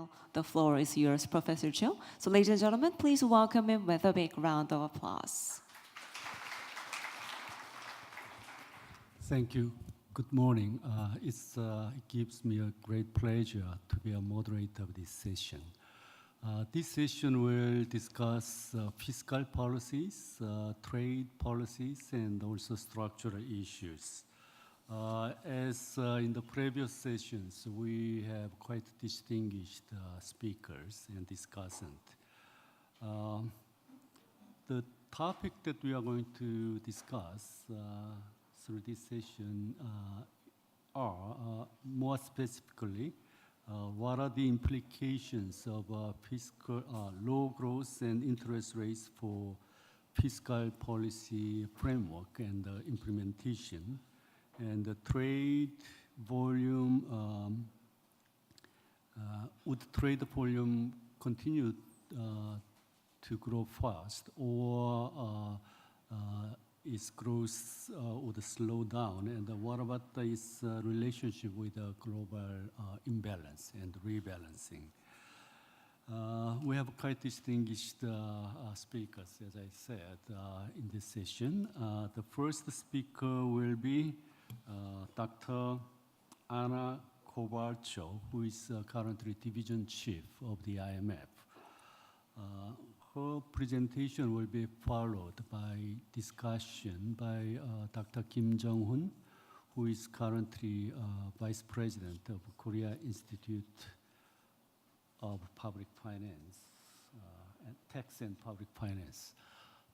now the floor is yours, Professor Cho. So ladies and gentlemen, please welcome him with a big round of applause. Thank you. Good morning. It gives me a great pleasure to be a moderator of this session. This session will discuss fiscal policies, trade policies, and also structural issues. As in the previous sessions, we have quite distinguished speakers and discussants. The topic that we are going to discuss through this session are more specifically what are the implications of fiscal low growth and interest rates for fiscal policy framework and implementation, and the trade volume, would trade volume continue to grow fast, or its growth would slow down, and what about its relationship with the global imbalance and rebalancing? We have quite distinguished speakers, as I said, in this session. The first speaker will be Dr. Anna Corbacho, who is currently division chief of the IMF. Her presentation will be followed by discussion by Dr. Kim Junghun, who is currently Vice President of Korea Institute of Public Finance, and Tax and Public Finance.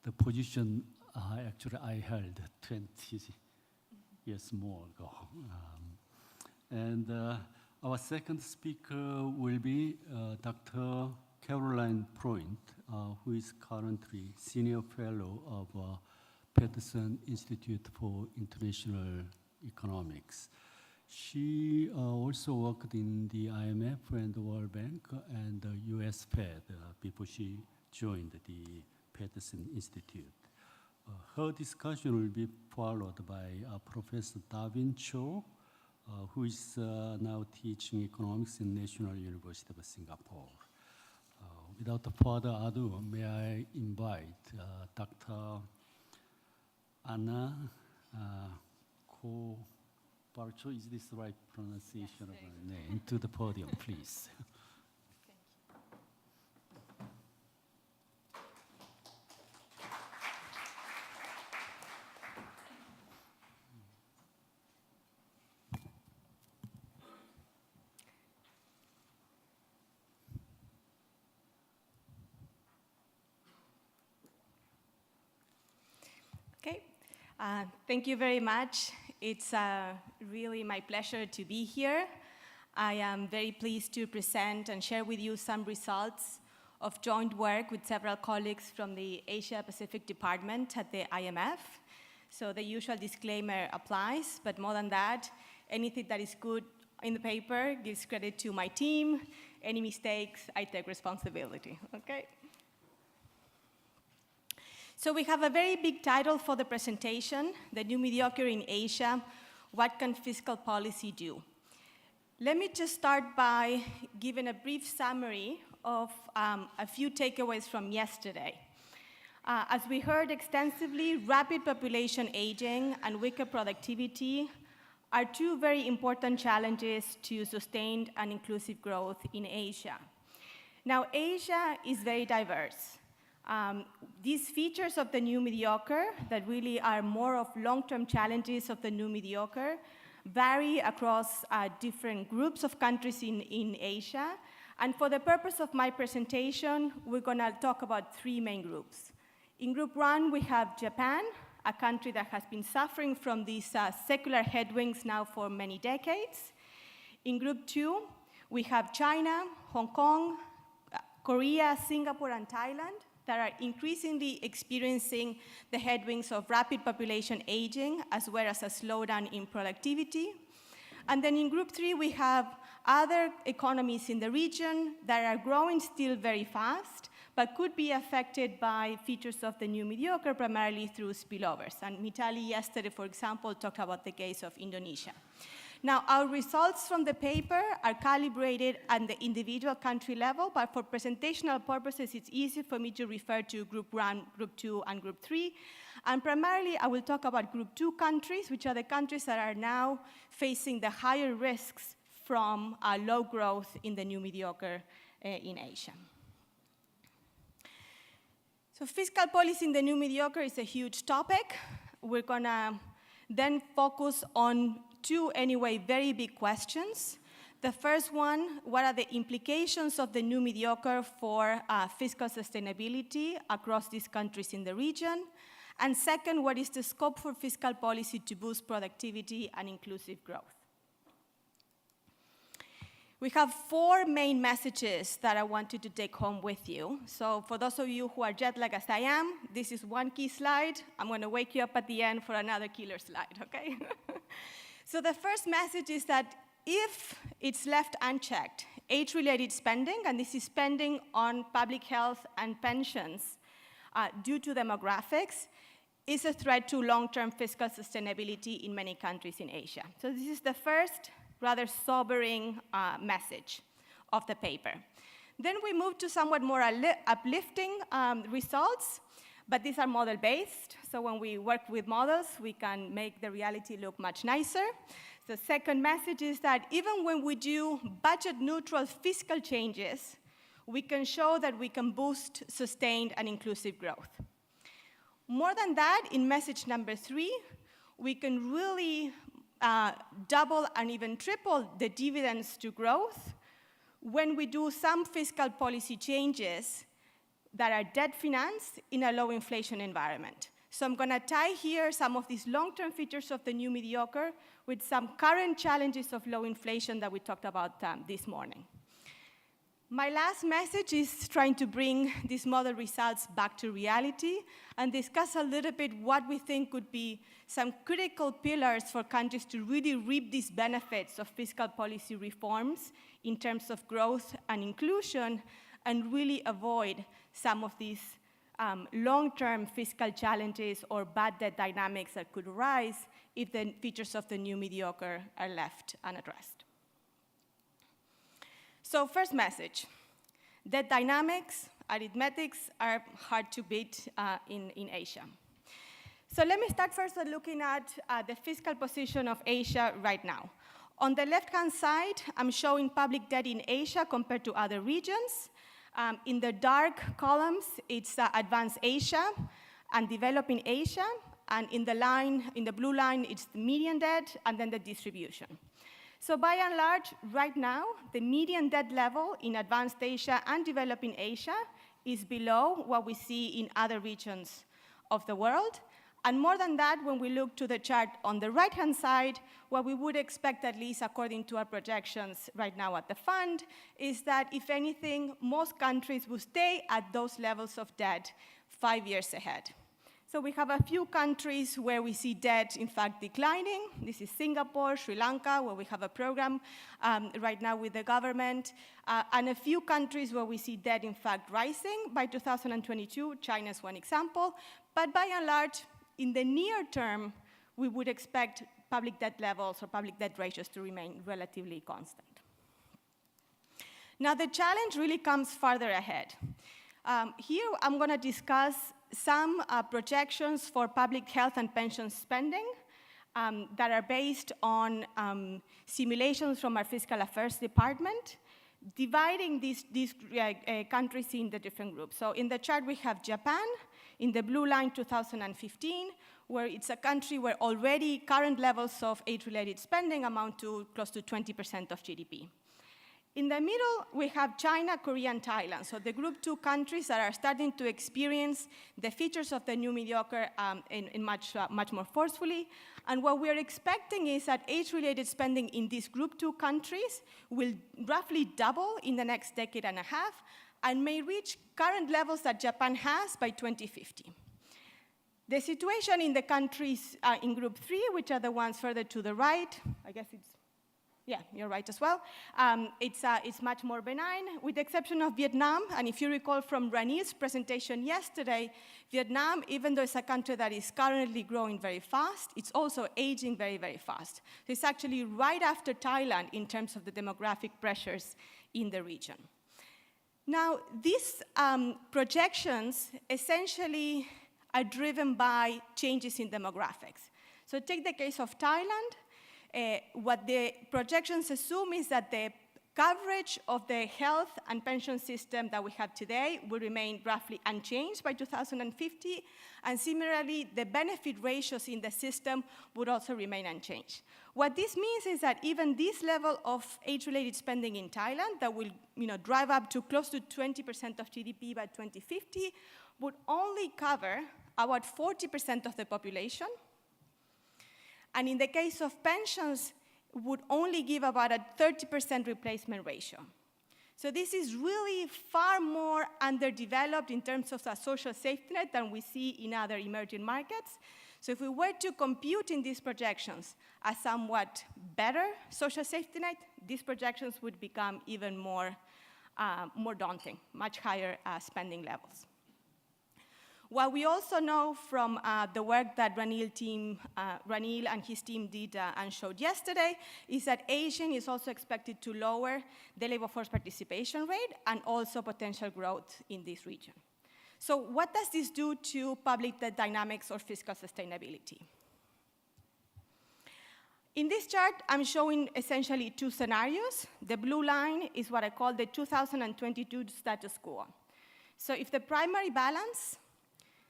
The position actually I held 20 years more ago. And our second speaker will be Dr. Caroline Freund, who is currently Senior Fellow of Peterson Institute for International Economics. She also worked in the IMF and the World Bank and the US Fed before she joined the Peterson Institute. Her discussion will be followed by Professor Davin Chor, who is now teaching economics in National University of Singapore. Without further ado, may I invite Dr. Anna Corbacho, is this the right pronunciation of her name, to the podium, please. Thank you very much. It's really my pleasure to be here. I am very pleased to present and share with you some results of joint work with several colleagues from the Asia Pacific Department at the IMF. So the usual disclaimer applies, but more than that, anything that is good in the paper gives credit to my team. Any mistakes, I take responsibility, okay? So we have a very big title for the presentation, The New Mediocre in Asia, What Can Fiscal Policy Do? Let me just start by giving a brief summary of a few takeaways from yesterday. As we heard extensively, rapid population aging and weaker productivity are two very important challenges to sustained and inclusive growth in Asia. Now, Asia is very diverse. These features of the new mediocre that really are more of long-term challenges of the new mediocre vary across different groups of countries in Asia. And for the purpose of my presentation, we're going to talk about three main groups. In group one, we have Japan, a country that has been suffering from these secular headwinds now for many decades. In group two, we have China, Hong Kong, Korea, Singapore, and Thailand, that are increasingly experiencing the headwinds of rapid population aging, as well as a slowdown in productivity. And then in group three, we have other economies in the region that are growing still very fast, but could be affected by features of the new mediocre, primarily through spillovers. And Mitali yesterday, for example, talked about the case of Indonesia. Now, our results from the paper are calibrated at the individual country level, but for presentational purposes, it's easy for me to refer to Group 1, Group 2, and Group 3. And primarily, I will talk about Group 2 countries, which are the countries that are now facing the higher risks from low growth in the new mediocre in Asia. So fiscal policy in the new mediocre is a huge topic. We're going to then focus on two, anyway, very big questions. The first one, what are the implications of the new mediocre for fiscal sustainability across these countries in the region? And second, what is the scope for fiscal policy to boost productivity and inclusive growth? We have four main messages that I want you to take home with you. So for those of you who are jet-lagged as I am, this is one key slide. I'm going to wake you up at the end for another killer slide, okay? So the first message is that if it's left unchecked, age-related spending, and this is spending on public health and pensions due to demographics, is a threat to long-term fiscal sustainability in many countries in Asia. So this is the first rather sobering message of the paper. Then we move to somewhat more uplifting results, but these are model-based. So when we work with models, we can make the reality look much nicer. The second message is that even when we do budget-neutral fiscal changes, we can show that we can boost sustained and inclusive growth. More than that, in message number 3, we can really double and even triple the dividends to growth when we do some fiscal policy changes that are debt financed in a low inflation environment. So I'm going to tie here some of these long-term features of the new mediocre with some current challenges of low inflation that we talked about this morning. My last message is trying to bring these model results back to reality and discuss a little bit what we think could be some critical pillars for countries to really reap these benefits of fiscal policy reforms in terms of growth and inclusion and really avoid some of these long-term fiscal challenges or bad debt dynamics that could arise if the features of the new mediocre are left unaddressed. So first message, debt dynamics, arithmetics are hard to beat in Asia. So let me start first by looking at the fiscal position of Asia right now. On the left-hand side, I'm showing public debt in Asia compared to other regions. In the dark columns, it's advanced Asia and developing Asia. And in the blue line, it's the median debt and then the distribution. So by and large, right now, the median debt level in advanced Asia and developing Asia is below what we see in other regions of the world. And more than that, when we look to the chart on the right-hand side, what we would expect, at least according to our projections right now at the fund, is that, if anything, most countries will stay at those levels of debt 5 years ahead. So we have a few countries where we see debt, in fact, declining. This is Singapore, Sri Lanka, where we have a program right now with the government, and a few countries where we see debt, in fact, rising by 2022. China is one example. But by and large, in the near term, we would expect public debt levels or public debt ratios to remain relatively constant. Now, the challenge really comes farther ahead. Here, I'm going to discuss some projections for public health and pension spending that are based on simulations from our Fiscal Affairs Department, dividing these countries in the different groups. So in the chart, we have Japan, in the blue line 2015, where it's a country where already current levels of age-related spending amount to close to 20% of GDP. In the middle, we have China, Korea, and Thailand, so the group 2 countries that are starting to experience the features of the new mediocre in much more forcefully. And what we're expecting is that age-related spending in these group 2 countries will roughly double in the next decade and a half and may reach current levels that Japan has by 2050. The situation in the countries in group 3, which are the ones further to the right, I guess it's, Yeah, you're right as well. It's much more benign, with the exception of Vietnam. And if you recall from Ranil's presentation yesterday, Vietnam, even though it's a country that is currently growing very fast, it's also aging very, very fast. So it's actually right after Thailand in terms of the demographic pressures in the region. Now, these projections essentially are driven by changes in demographics. So take the case of Thailand. What the projections assume is that the coverage of the health and pension system that we have today will remain roughly unchanged by 2050, and similarly, the benefit ratios in the system would also remain unchanged. What this means is that even this level of age-related spending in Thailand that will drive up to close to 20% of GDP by 2050 would only cover about 40% of the population. And in the case of pensions, would only give about a 30% replacement ratio. So this is really far more underdeveloped in terms of a social safety net than we see in other emerging markets. So if we were to compute in these projections a somewhat better social safety net, these projections would become even more daunting, much higher spending levels. What we also know from the work that Ranil and his team did and showed yesterday is that aging is also expected to lower the labor force participation rate and also potential growth in this region. So what does this do to public debt dynamics or fiscal sustainability? In this chart, I'm showing essentially two scenarios. The blue line is what I call the 2022 status quo. So if the primary balance,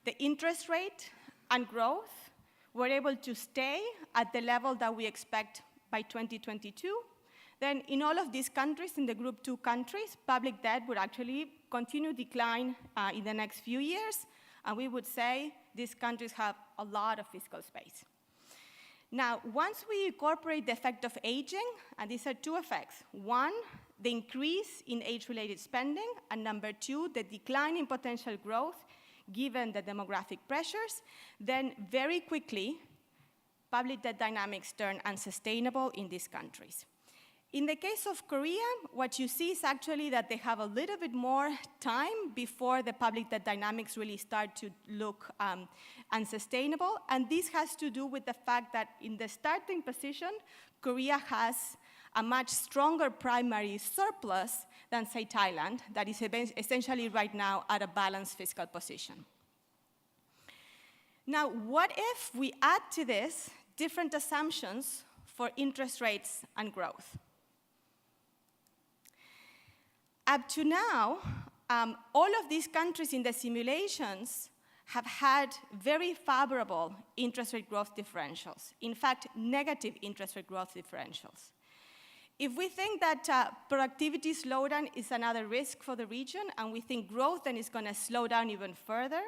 the interest rate and growth were able to stay at the level that we expect by 2022, then in all of these countries, in the group 2 countries, public debt would actually continue decline in the next few years, and we would say these countries have a lot of fiscal space. Now, once we incorporate the effect of aging, and these are two effects. One, the increase in age-related spending, and number two, the decline in potential growth given the demographic pressures, then very quickly, public debt dynamics turn unsustainable in these countries. In the case of Korea, what you see is actually that they have a little bit more time before the public debt dynamics really start to look unsustainable, and this has to do with the fact that in the starting position, Korea has a much stronger primary surplus than, say, Thailand, that is essentially right now at a balanced fiscal position. Now, what if we add to this different assumptions for interest rates and growth? Up to now, all of these countries in the simulations have had very favorable interest rate growth differentials. In fact, negative interest rate growth differentials. If we think that productivity slowdown is another risk for the region, and we think growth then is going to slow down even further,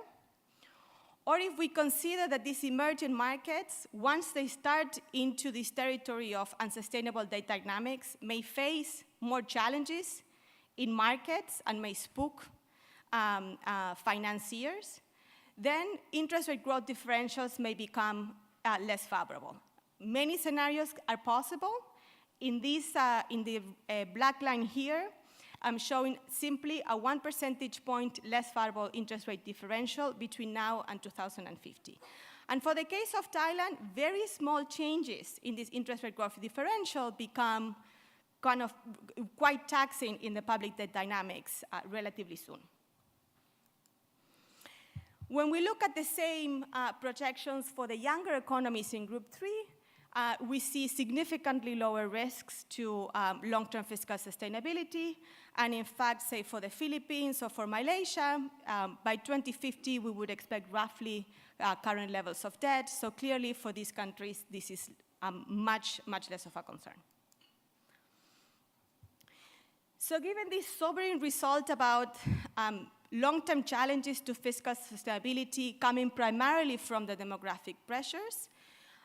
or if we consider that these emerging markets, once they start into this territory of unsustainable debt dynamics, may face more challenges in markets and may spook financiers, then interest rate growth differentials may become less favorable. Many scenarios are possible. In the black line here, I'm showing simply a 1 percentage point less favorable interest rate differential between now and 2050. And for the case of Thailand, very small changes in this interest rate growth differential become kind of quite taxing in the public debt dynamics relatively soon. When we look at the same projections for the younger economies in Group 3, we see significantly lower risks to long-term fiscal sustainability. And in fact, say for the Philippines or for Malaysia, by 2050, we would expect roughly current levels of debt. So clearly for these countries, this is much, much less of a concern. So given this sobering result about long-term challenges to fiscal sustainability coming primarily from the demographic pressures,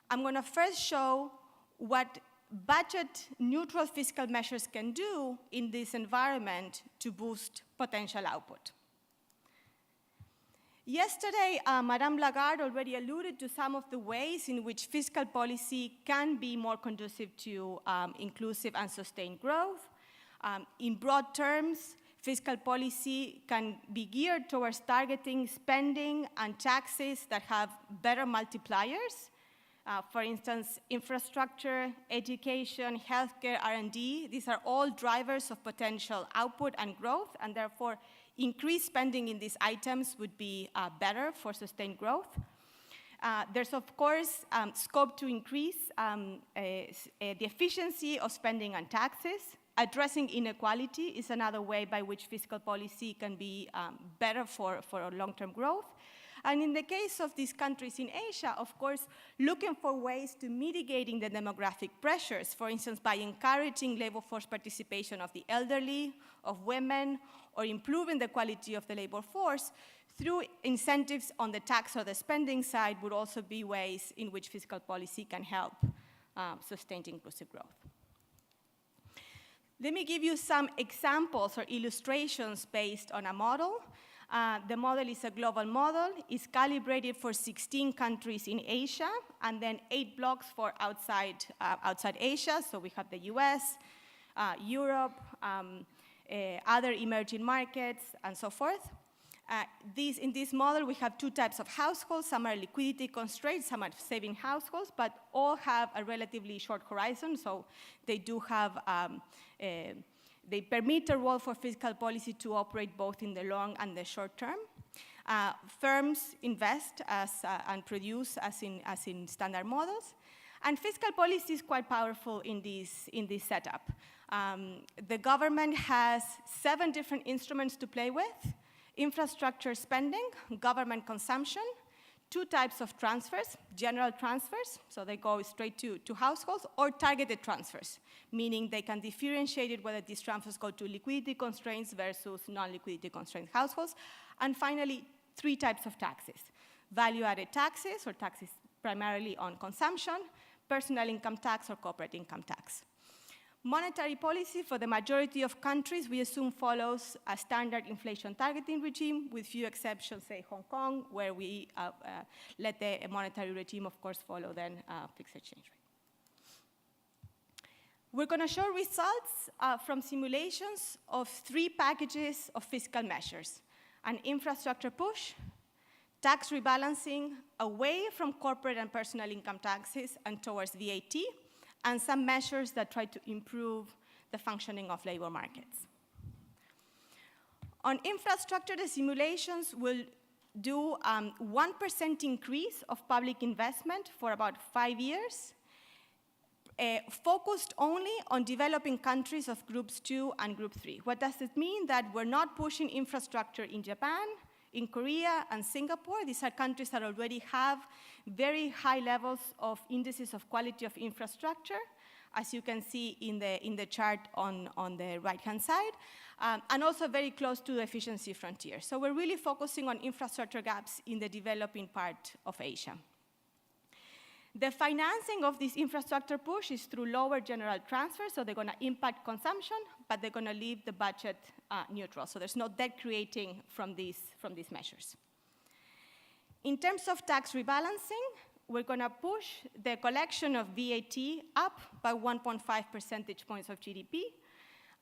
I'm going to first show what budget-neutral fiscal measures can do in this environment to boost potential output. Yesterday, Madame Lagarde already alluded to some of the ways in which fiscal policy can be more conducive to inclusive and sustained growth. In broad terms, fiscal policy can be geared towards targeting spending and taxes that have better multipliers. For instance, infrastructure, education, healthcare, R&D, these are all drivers of potential output and growth, and therefore increased spending in these items would be better for sustained growth. There's, of course, scope to increase the efficiency of spending and taxes. Addressing inequality is another way by which fiscal policy can be better for long-term growth. And in the case of these countries in Asia, of course, looking for ways to mitigating the demographic pressures, for instance, by encouraging labor force participation of the elderly, of women, or improving the quality of the labor force through incentives on the tax or the spending side would also be ways in which fiscal policy can help sustain inclusive growth. Let me give you some examples or illustrations based on a model. The model is a global model. It's calibrated for 16 countries in Asia, and then 8 blocks for outside Asia. So we have the US, Europe, other emerging markets, and so forth. In this model, we have 2 types of households. Some are liquidity constrained, some are saving households, but all have a relatively short horizon, so they do have they permit a role for fiscal policy to operate both in the long and the short term. Firms invest and produce as in standard models. And fiscal policy is quite powerful in this setup. The government has 7 different instruments to play with: infrastructure spending, government consumption, 2 types of transfers: general transfers, so they go straight to households, or targeted transfers, meaning they can differentiate it whether these transfers go to liquidity constraints versus non-liquidity constrained households. And finally, 3 types of taxes: value-added taxes, or taxes primarily on consumption, personal income tax, or corporate income tax. Monetary policy for the majority of countries, we assume, follows a standard inflation targeting regime, with few exceptions, say Hong Kong, where we let the monetary regime, of course, follow then fixed exchange rate. We're going to show results from simulations of 3 packages of fiscal measures: an infrastructure push, tax rebalancing away from corporate and personal income taxes and towards VAT, and some measures that try to improve the functioning of labor markets. On infrastructure, the simulations will do 1% increase of public investment for about 5 years, focused only on developing countries of groups 2 and group 3. What does it mean? That we're not pushing infrastructure in Japan, in Korea, and Singapore. These are countries that already have very high levels of indices of quality of infrastructure, as you can see in the chart on the right-hand side, and also very close to the efficiency frontier. So we're really focusing on infrastructure gaps in the developing part of Asia. The financing of this infrastructure push is through lower general transfers, so they're going to impact consumption, but they're going to leave the budget neutral. So there's no debt creating from these measures. In terms of tax rebalancing, we're going to push the collection of VAT up by 1.5 percentage points of GDP,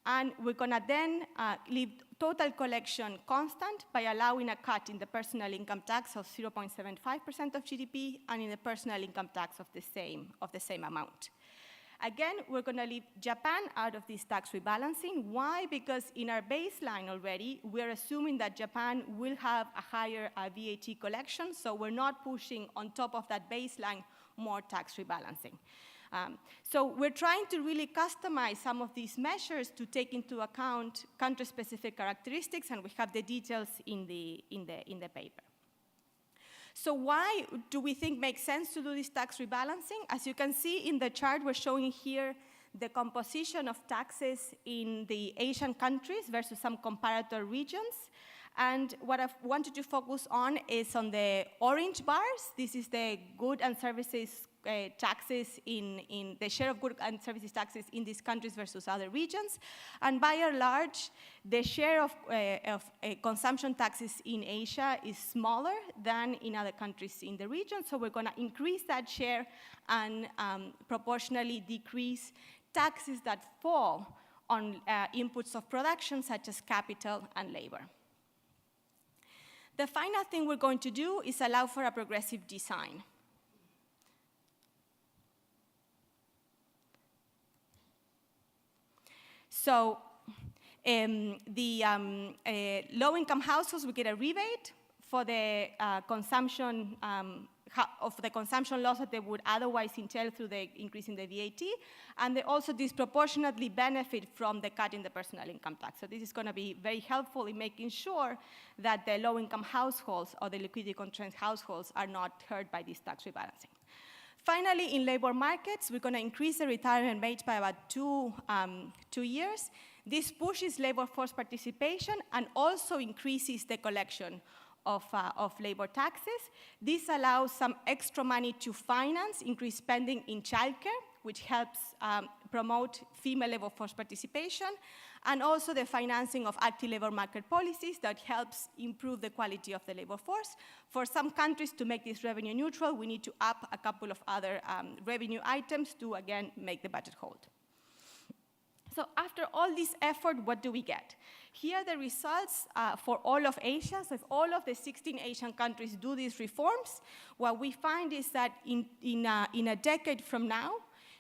and we're going to then leave total collection constant by allowing a cut in the personal income tax of 0.75% of GDP and in the personal income tax of the same amount. Again, we're going to leave Japan out of this tax rebalancing. Why? Because in our baseline already, we're assuming that Japan will have a higher VAT collection, so we're not pushing on top of that baseline more tax rebalancing. So we're trying to really customize some of these measures to take into account country-specific characteristics, and we have the details in the paper. So why do we think makes sense to do this tax rebalancing? As you can see in the chart, we're showing here the composition of taxes in the Asian countries versus some comparator regions. And what I wanted to focus on is on the orange bars. This is the goods and services taxes in the share of goods and services taxes in these countries versus other regions. And by and large, the share of consumption taxes in Asia is smaller than in other countries in the region. So we're going to increase that share and proportionally decrease taxes that fall on inputs of production, such as capital and labor. The final thing we're going to do is allow for a progressive design. So low-income households will get a rebate for the consumption of the consumption loss that they would otherwise entail through the increase in the VAT, and they also disproportionately benefit from the cut in the personal income tax. So this is going to be very helpful in making sure that the low-income households or the liquidity-constrained households are not hurt by this tax rebalancing. Finally, in labor markets, we're going to increase the retirement age by about 2 years. This pushes labor force participation and also increases the collection of labor taxes. This allows some extra money to finance increased spending in childcare, which helps promote female labor force participation, and also the financing of active labor market policies that helps improve the quality of the labor force. For some countries to make this revenue neutral, we need to up a couple of other revenue items to, again, make the budget hold. So after all this effort, what do we get? Here are the results for all of Asia. So if all of the 16 Asian countries do these reforms, what we find is that in a decade from now,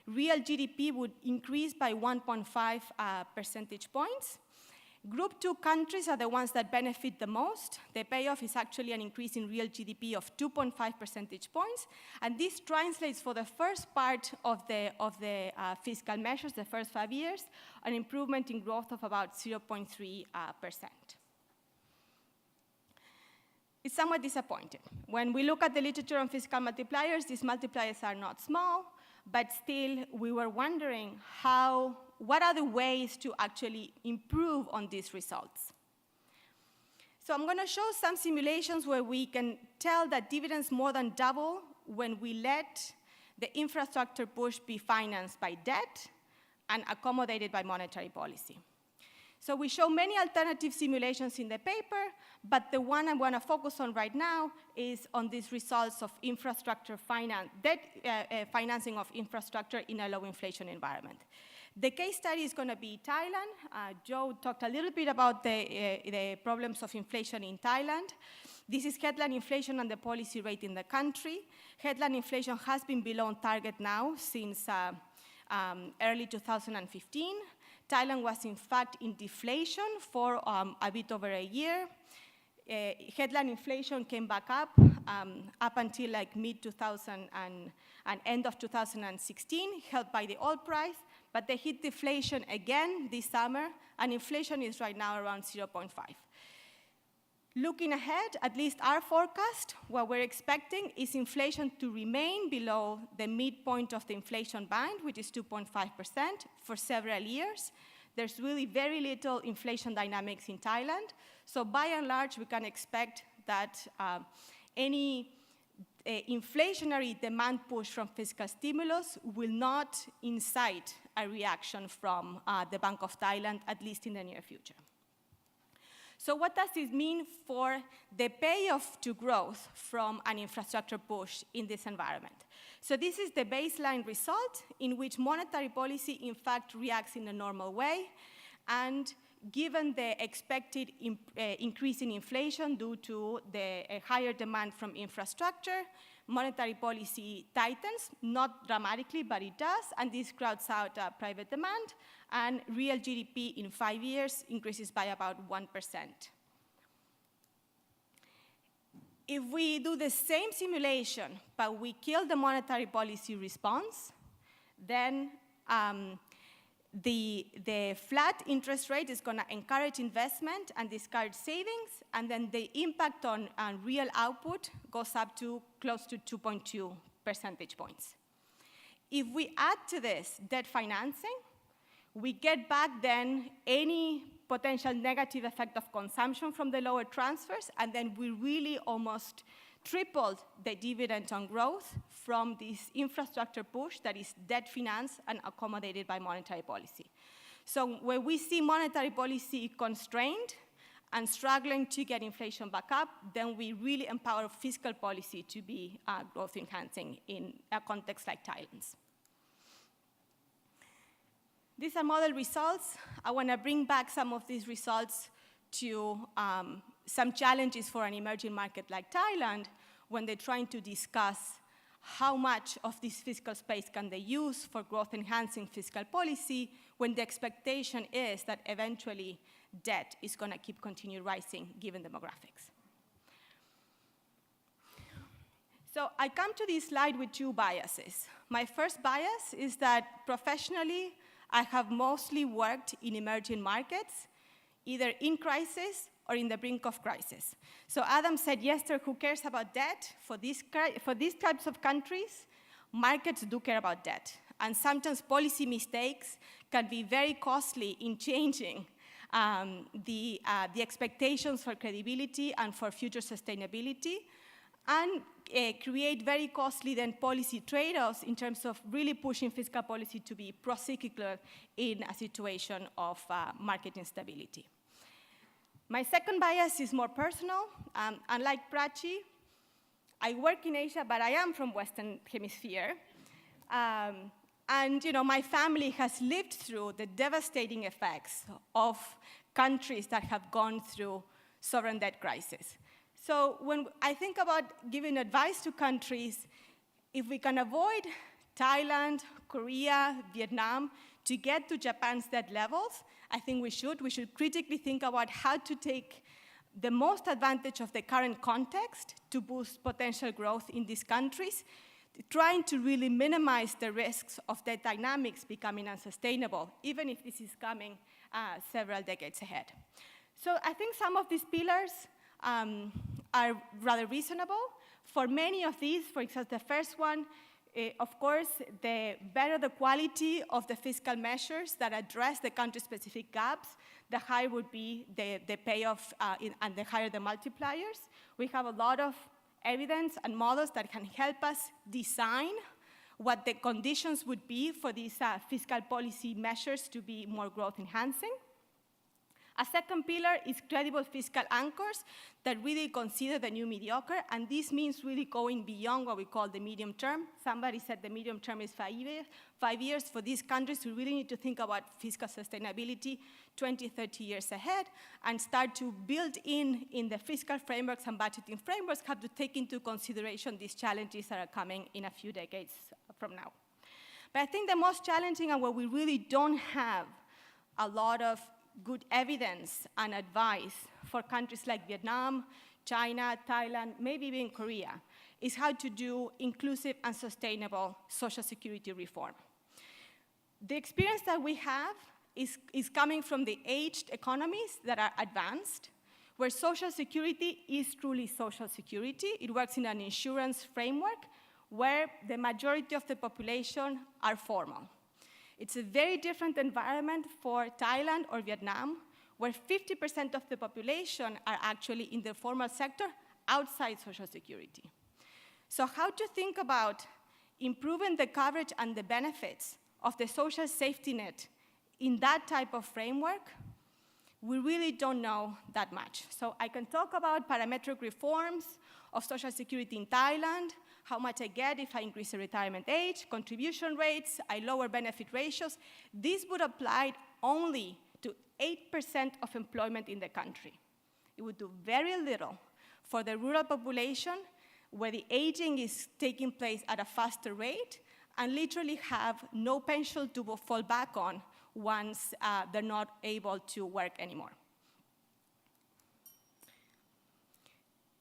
real GDP would increase by 1.5 percentage points. Group 2 countries are the ones that benefit the most. The payoff is actually an increase in real GDP of 2.5 percentage points. And this translates for the first part of the fiscal measures, the first 5 years, an improvement in growth of about 0.3%. It's somewhat disappointing. When we look at the literature on fiscal multipliers, these multipliers are not small, but still we were wondering what are the ways to actually improve on these results? So I'm going to show some simulations where we can tell that dividends more than double when we let the infrastructure push be financed by debt and accommodated by monetary policy. So we show many alternative simulations in the paper, but the one I'm going to focus on right now is on these results of infrastructure financing of infrastructure in a low inflation environment. The case study is going to be Thailand. Joe talked a little bit about the problems of inflation in Thailand. This is headline inflation and the policy rate in the country. Headline inflation has been below target now since early 2015. Thailand was, in fact, in deflation for a bit over a year. Headline inflation came back up until like mid-2000 and end of 2016, helped by the oil price. But they hit deflation again this summer, and inflation is right now around 0.5. Looking ahead, at least our forecast, what we're expecting is inflation to remain below the midpoint of the inflation band, which is 2.5%, for several years. There's really very little inflation dynamics in Thailand. So by and large, we can expect that any inflationary demand push from fiscal stimulus will not incite a reaction from the Bank of Thailand, at least in the near future. So what does this mean for the payoff to growth from an infrastructure push in this environment? So this is the baseline result in which monetary policy, in fact, reacts in a normal way. And given the expected increase in inflation due to the higher demand from infrastructure, monetary policy tightens, not dramatically, but it does, and this crowds out private demand, and real GDP in 5 years increases by about 1%. If we do the same simulation, but we kill the monetary policy response, then the flat interest rate is going to encourage investment and discourage savings, and then the impact on real output goes up to close to 2.2 percentage points. If we add to this debt financing, we get back then any potential negative effect of consumption from the lower transfers, and then we really almost tripled the dividend on growth from this infrastructure push that is debt financed and accommodated by monetary policy. So when we see monetary policy constrained and struggling to get inflation back up, then we really empower fiscal policy to be growth enhancing in a context like Thailand's. These are model results. I want to bring back some of these results to some challenges for an emerging market like Thailand when they're trying to discuss how much of this fiscal space can they use for growth-enhancing fiscal policy when the expectation is that eventually debt is going to continue rising given demographics. So I come to this slide with two biases. My first bias is that professionally, I have mostly worked in emerging markets, either in crisis or in the brink of crisis. So Adam said yesterday, who cares about debt? For these types of countries, markets do care about debt. And sometimes policy mistakes can be very costly in changing the expectations for credibility and for future sustainability, and create very costly then policy trade-offs in terms of really pushing fiscal policy to be pro-cyclical in a situation of market instability. My second bias is more personal. Unlike Prachi, I work in Asia, but I am from Western Hemisphere. And my family has lived through the devastating effects of countries that have gone through sovereign debt crisis. So when I think about giving advice to countries, if we can avoid Thailand, Korea, Vietnam, to get to Japan's debt levels, I think we should critically think about how to take the most advantage of the current context to boost potential growth in these countries, trying to really minimize the risks of debt dynamics becoming unsustainable, even if this is coming several decades ahead. So I think some of these pillars are rather reasonable. For many of these, for example, the first one, of course, the better the quality of the fiscal measures that address the country-specific gaps, the higher would be the payoff and the higher the multipliers. We have a lot of evidence and models that can help us design what the conditions would be for these fiscal policy measures to be more growth-enhancing. A second pillar is credible fiscal anchors that really consider the new mediocre, and this means really going beyond what we call the medium term. Somebody said the medium term is 5 years. 5 years for these countries, we really need to think about fiscal sustainability 20, 30 years ahead and start to build in the fiscal frameworks and budgeting frameworks have to take into consideration these challenges that are coming in a few decades from now. But I think the most challenging and where we really don't have a lot of good evidence and advice for countries like Vietnam, China, Thailand, maybe even Korea, is how to do inclusive and sustainable social security reform. The experience that we have is coming from the aged economies that are advanced, where social security is truly social security. It works in an insurance framework where the majority of the population are formal. It's a very different environment for Thailand or Vietnam, where 50% of the population are actually in the formal sector outside Social Security. So how to think about improving the coverage and the benefits of the social safety net in that type of framework, we really don't know that much. So I can talk about parametric reforms of Social Security in Thailand, how much I get if I increase the retirement age, contribution rates, I lower benefit ratios. This would apply only to 8% of employment in the country. It would do very little for the rural population where the aging is taking place at a faster rate and literally have no pension to fall back on once they're not able to work anymore.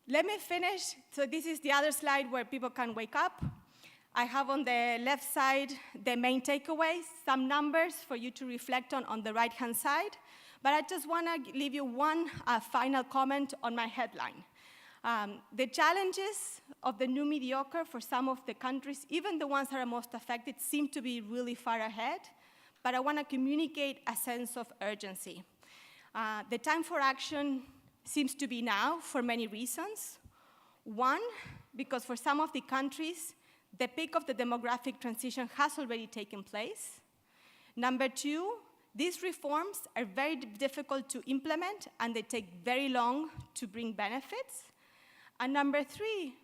Let me finish. So this is the other slide where people can wake up. I have on the left side the main takeaways, some numbers for you to reflect on the right-hand side. But I just want to leave you one final comment on my headline. The challenges of the new mediocre for some of the countries, even the ones that are most affected, seem to be really far ahead. But I want to communicate a sense of urgency. The time for action seems to be now for many reasons. One, because for some of the countries, the peak of the demographic transition has already taken place. Number two, these reforms are very difficult to implement, and they take very long to bring benefits. And number three,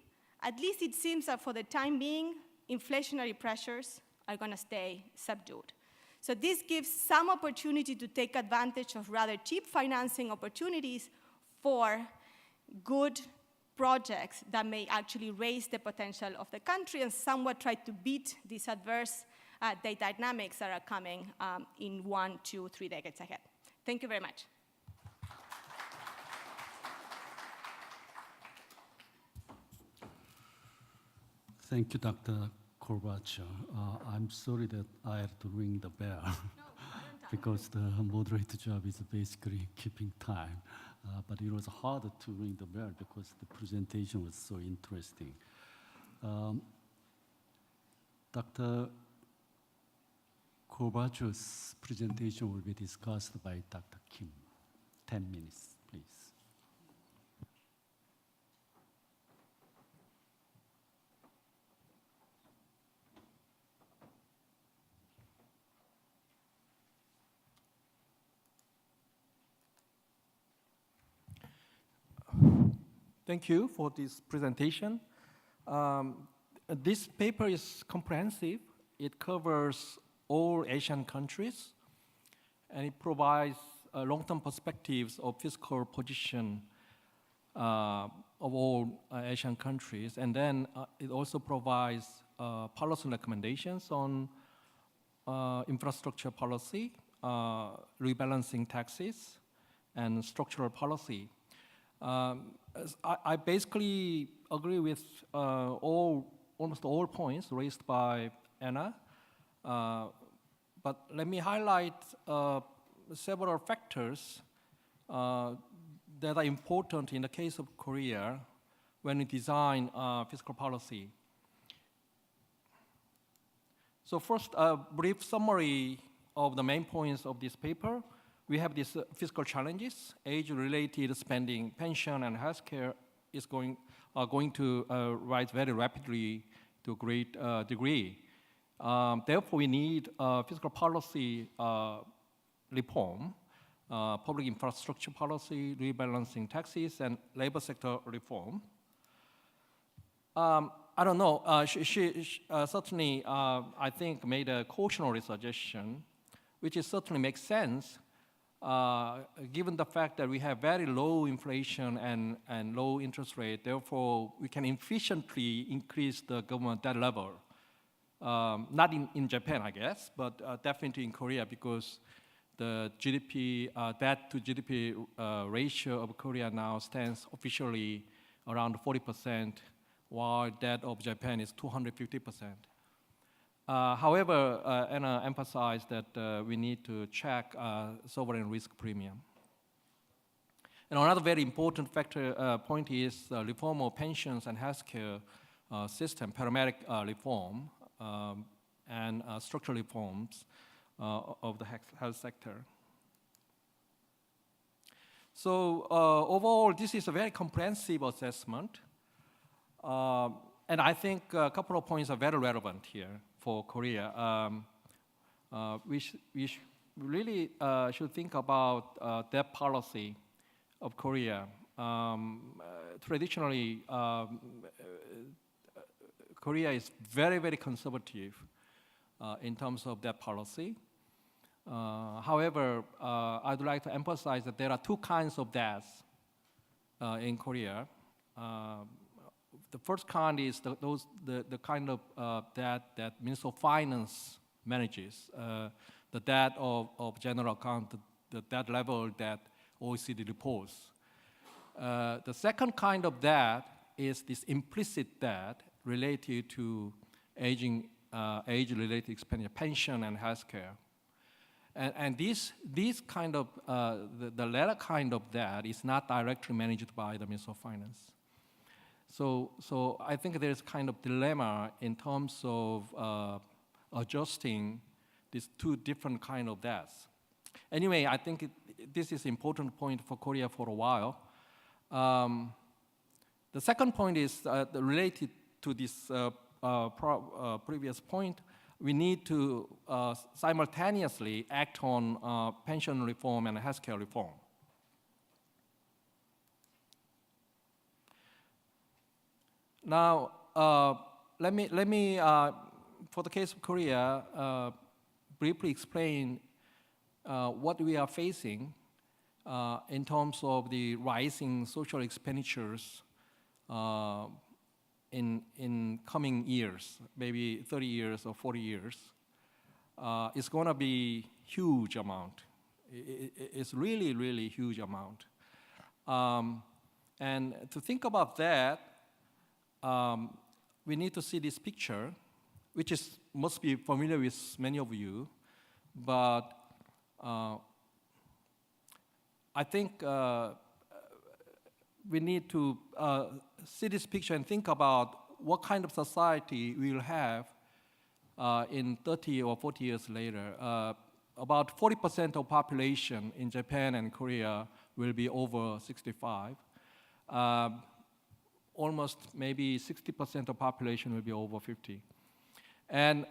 at least it seems that for the time being, inflationary pressures are going to stay subdued. So this gives some opportunity to take advantage of rather cheap financing opportunities for good projects that may actually raise the potential of the country and somewhat try to beat these adverse dynamics that are coming in 1, 2, 3 decades ahead. Thank you very much. Thank you, Dr. Corbacho. I'm sorry that I have to ring the bell because the moderator job is basically keeping time. But it was hard to ring the bell because the presentation was so interesting. Dr. Corbacho's presentation will be discussed by Dr. Kim. 10 minutes, please. Thank you for this presentation. This paper is comprehensive. It covers all Asian countries, and it provides long-term perspectives of fiscal position of all Asian countries. And then it also provides policy recommendations on infrastructure policy, rebalancing taxes, and structural policy. I basically agree with almost all points raised by Anna, but let me highlight several factors that are important in the case of Korea when we design fiscal policy. So first, a brief summary of the main points of this paper. We have these fiscal challenges. Age-related spending, pension, and healthcare are going to rise very rapidly to a great degree. Therefore, we need fiscal policy reform, public infrastructure policy, rebalancing taxes, and labor sector reform. I don't know, she certainly, I think, made a cautionary suggestion, which certainly makes sense, given the fact that we have very low inflation and low interest rate. Therefore, we can efficiently increase the government debt level. Not in Japan, I guess, but definitely in Korea, because the GDP, debt to GDP ratio of Korea now stands officially around 40%, while that of Japan is 250%. However, Anna emphasized that we need to check sovereign risk premium. And another very important point is reform of pensions and healthcare system, parametric reform, and structural reforms of the health sector. So overall, this is a very comprehensive assessment. And I think a couple of points are very relevant here for Korea. We really should think about debt policy of Korea. Traditionally, Korea is very, very conservative in terms of debt policy. However, I'd like to emphasize that there are two kinds of debts in Korea. The first kind is the kind of debt that Ministry of Finance manages, the debt of general account, the debt level that OECD reports. The second kind of debt is this implicit debt related to age-related expenditure, pension and healthcare. And this kind of, the latter kind of debt is not directly managed by the Ministry of Finance. So I think there's kind of dilemma in terms of adjusting these two different kind of debts. Anyway, I think this is an important point for Korea for a while. The second point is related to this previous point. We need to simultaneously act on pension reform and healthcare reform. Now, let me for the case of Korea, briefly explain what we are facing in terms of the rising social expenditures in coming years, maybe 30 years or 40 years. It's going to be huge amount. It's really, really huge amount. And to think about that, we need to see this picture, which must be familiar with many of you, but I think we need to see this picture and think about what kind of society we will have in 30 or 40 years later. About 40% of population in Japan and Korea will be over 65. Almost maybe 60% of population will be over 50. And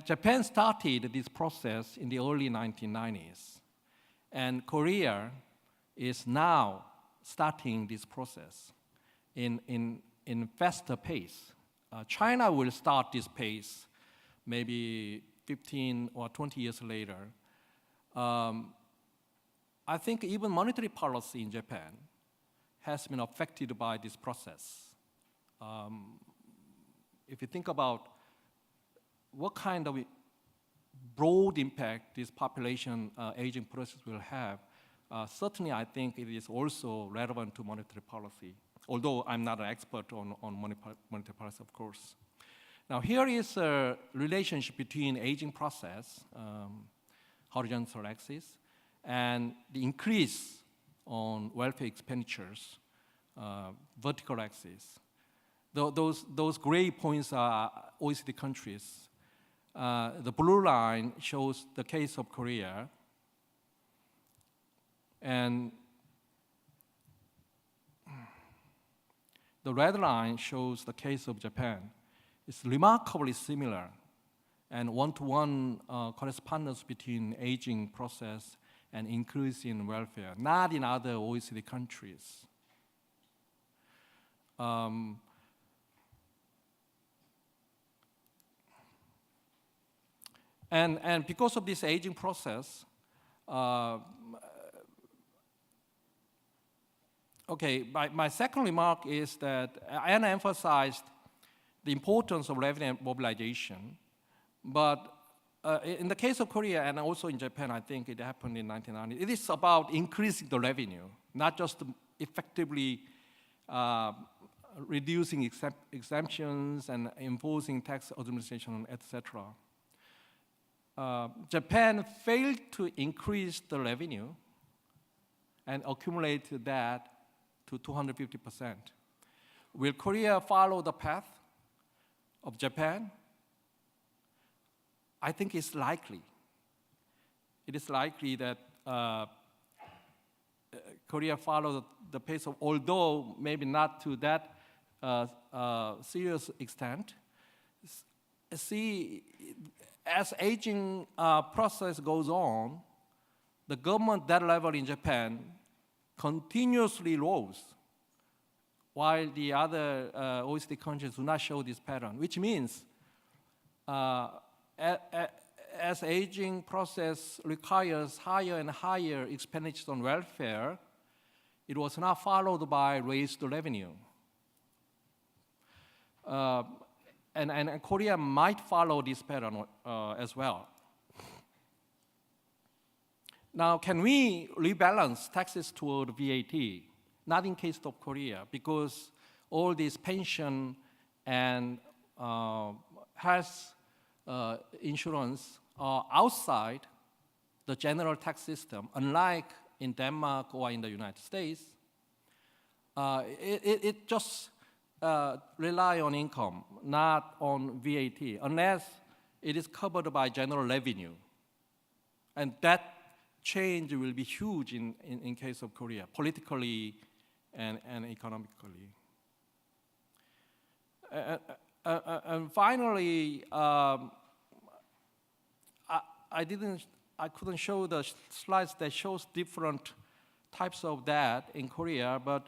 Japan started this process in the early 1990s. And Korea is now starting this process in faster pace. China will start this pace maybe 15 or 20 years later. I think even monetary policy in Japan has been affected by this process. If you think about what kind of broad impact this population aging process will have, certainly I think it is also relevant to monetary policy, although I'm not an expert on monetary policy, of course. Now here is a relationship between aging process, horizontal axis, and the increase on welfare expenditures, vertical axis. Those gray points are OECD countries. The blue line shows the case of Korea, and the red line shows the case of Japan. It's remarkably similar, and one-to-one correspondence between aging process and increase in welfare, not in other OECD countries. And because of this aging process, my second remark is that I emphasized the importance of revenue mobilization, but in the case of Korea and also in Japan, I think it happened in 1990, it is about increasing the revenue, not just effectively reducing exemptions and imposing tax administration, etc. Japan failed to increase the revenue and accumulate that to 250%. Will Korea follow the path of Japan? I think it's likely. It is likely that Korea follows the pace of, although maybe not to that serious extent. See, as aging process goes on, the government debt level in Japan continuously rose, while the other OECD countries do not show this pattern, which means as aging process requires higher and higher expenditures on welfare, it was not followed by raised revenue. And Korea might follow this pattern as well. Now, can we rebalance taxes toward VAT? Not in case of Korea, because all these pension and health insurance are outside the general tax system, unlike in Denmark or in the United States. It just rely on income, not on VAT, unless it is covered by general revenue. And that change will be huge in case of Korea, politically and economically. And finally, I couldn't show the slides that shows different types of that in Korea, but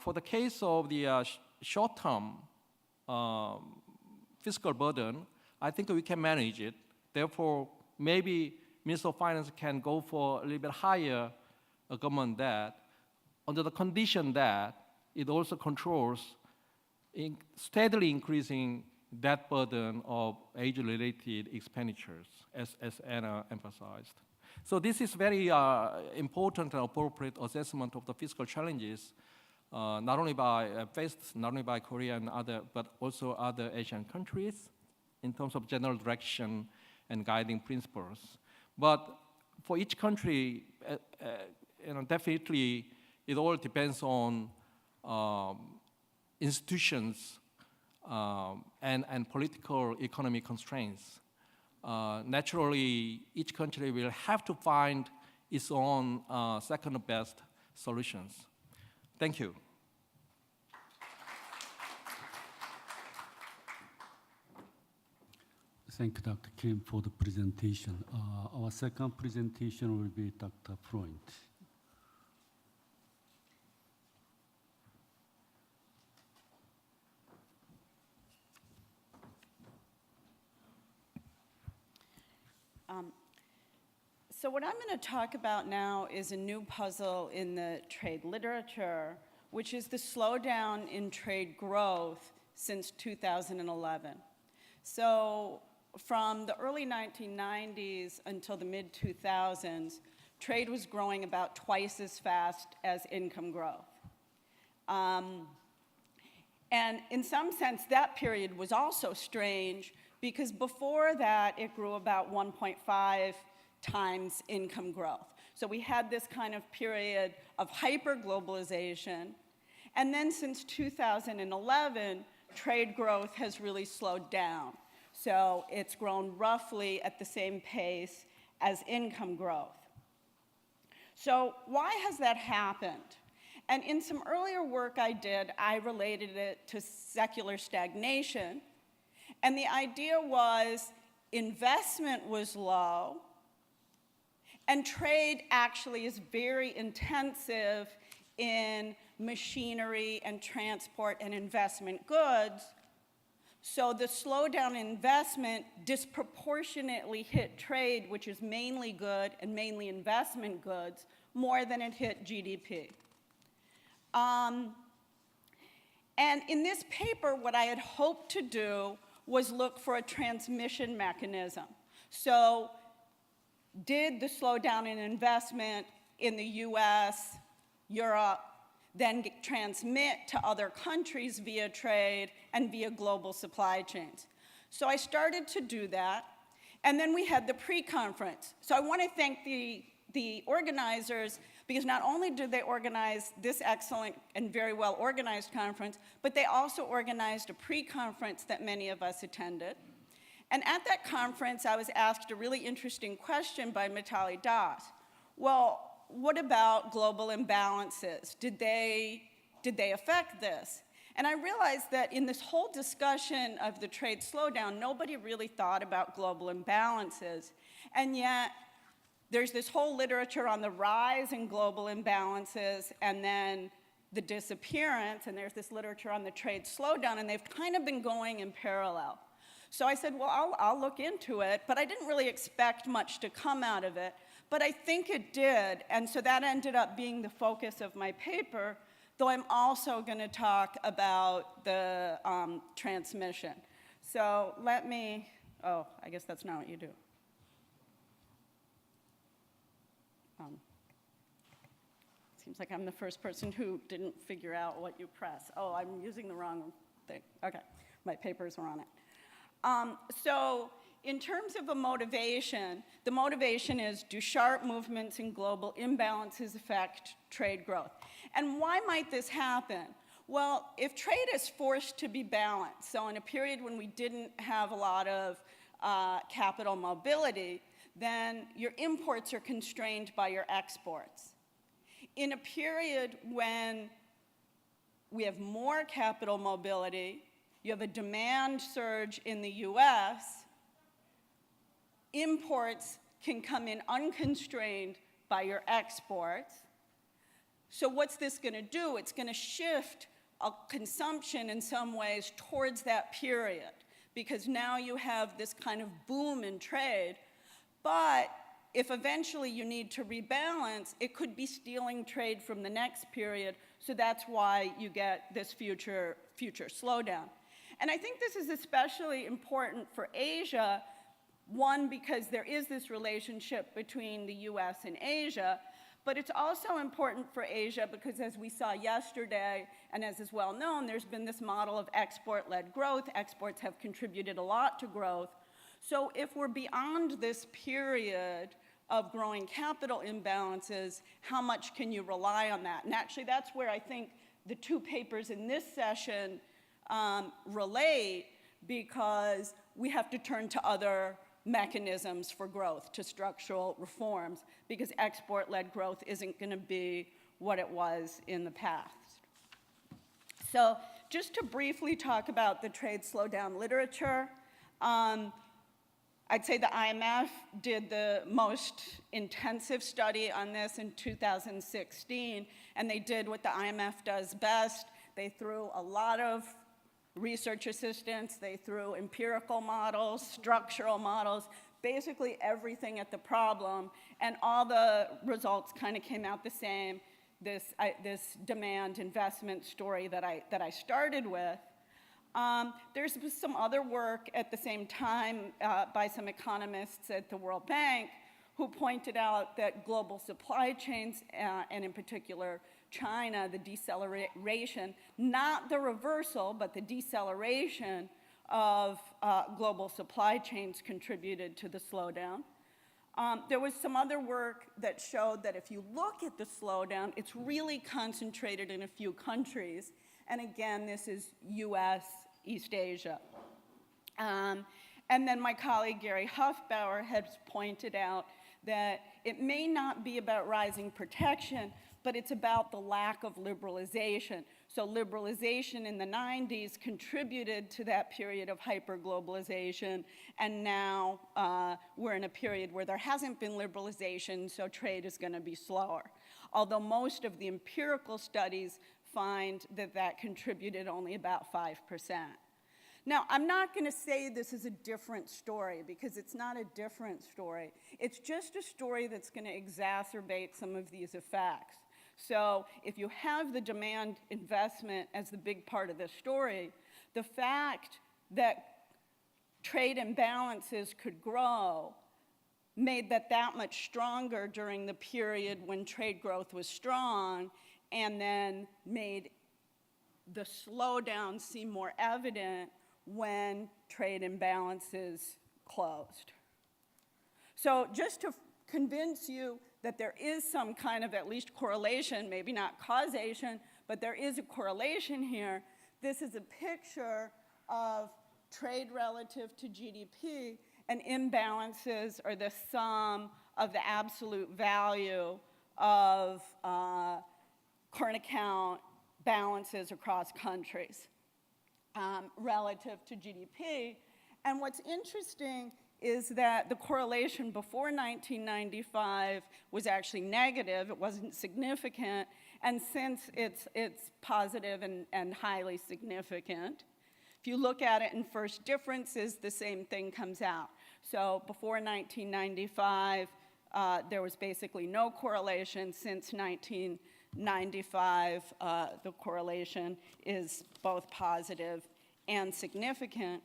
for the case of the short-term fiscal burden, I think we can manage it. Therefore, maybe Minister of Finance can go for a little bit higher government debt under the condition that it also controls steadily increasing debt burden of age-related expenditures, as Anna emphasized. So this is very important and appropriate assessment of the fiscal challenges, not only by Korea and but also other Asian countries in terms of general direction and guiding principles. But for each country, definitely it all depends on institutions and political economic constraints. Naturally, each country will have to find its own second best solutions. Thank you. Thank you, Dr. Kim, for the presentation. Our second presentation will be Dr. Freund. So what I'm going to talk about now is a new puzzle in the trade literature, which is the slowdown in trade growth since 2011. So from the early 1990s until the mid-2000s, trade was growing about twice as fast as income growth. And in some sense, that period was also strange because before that, it grew about 1.5 times income growth. So we had this kind of period of hyper-globalization. And then since 2011, trade growth has really slowed down. So it's grown roughly at the same pace as income growth. So why has that happened? And in some earlier work I did, I related it to secular stagnation. And the idea was investment was low, and trade actually is very intensive in machinery and transport and investment goods. So the slowdown in investment disproportionately hit trade, which is mainly good and mainly investment goods, more than it hit GDP. And in this paper, what I had hoped to do was look for a transmission mechanism. So did the slowdown in investment in the US, Europe, then transmit to other countries via trade and via global supply chains? So I started to do that, and then we had the pre-conference. So I want to thank the organizers, because not only did they organize this excellent and very well organized conference, but they also organized a pre-conference that many of us attended. And at that conference, I was asked a really interesting question by Mitali Das. Well, what about global imbalances? Did they affect this? And I realized that in this whole discussion of the trade slowdown, nobody really thought about global imbalances. And yet, there's this whole literature on the rise in global imbalances and then the disappearance, and there's this literature on the trade slowdown, and they've kind of been going in parallel. So I said, well, I'll look into it, but I didn't really expect much to come out of it. But I think it did, and so that ended up being the focus of my paper, though I'm also going to talk about the transmission. So let me, oh, I guess that's not what you do. Seems like I'm the first person who didn't figure out what you press. Oh, I'm using the wrong thing. Okay, my papers are on it. So in terms of a motivation, the motivation is, do sharp movements in global imbalances affect trade growth? And why might this happen? Well, if trade is forced to be balanced, so in a period when we didn't have a lot of capital mobility, then your imports are constrained by your exports. In a period when we have more capital mobility You have a demand surge in the US. Imports can come in unconstrained by your exports. So what's this going to do? It's going to shift consumption in some ways towards that period, because now you have this kind of boom in trade. But if eventually you need to rebalance, it could be stealing trade from the next period. So that's why you get this future slowdown. And I think this is especially important for Asia. One, because there is this relationship between the US and Asia, but it's also important for Asia because, as we saw yesterday, and as is well known, there's been this model of export-led growth. Exports have contributed a lot to growth. So if we're beyond this period of growing capital imbalances, how much can you rely on that? And actually, that's where I think the two papers in this session relate, because we have to turn to other mechanisms for growth, to structural reforms, because export-led growth isn't going to be what it was in the past. So just to briefly talk about the trade slowdown literature, I'd say the IMF did the most intensive study on this in 2016, and they did what the IMF does best. They threw a lot of research assistance, they threw empirical models, structural models, basically everything at the problem, and all the results kind of came out the same, this demand investment story that I started with. There's some other work at the same time by some economists at the World Bank who pointed out that global supply chains, and in particular China, the deceleration, not the reversal, but the deceleration of global supply chains contributed to the slowdown. There was some other work that showed that if you look at the slowdown, it's really concentrated in a few countries. And again, this is US, East Asia. And then my colleague Gary Huffbauer has pointed out that it may not be about rising protection, but it's about the lack of liberalization. So liberalization in the 90s contributed to that period of hyperglobalization, and now we're in a period where there hasn't been liberalization, so trade is going to be slower. Although most of the empirical studies find that that contributed only about 5%. Now, I'm not going to say this is a different story, because it's not a different story. It's just a story that's going to exacerbate some of these effects. So if you have the demand investment as the big part of the story, the fact that trade imbalances could grow made that much stronger during the period when trade growth was strong, and then made the slowdown seem more evident when trade imbalances closed. So just to convince you that there is some kind of at least correlation, maybe not causation, but there is a correlation here. This is a picture of trade relative to GDP, and imbalances are the sum of the absolute value of current account balances across countries relative to GDP. And what's interesting is that the correlation before 1995 was actually negative. It wasn't significant. And since it's positive and highly significant. If you look at it in first differences, the same thing comes out. So before 1995, there was basically no correlation. Since 1995, the correlation is both positive and significant.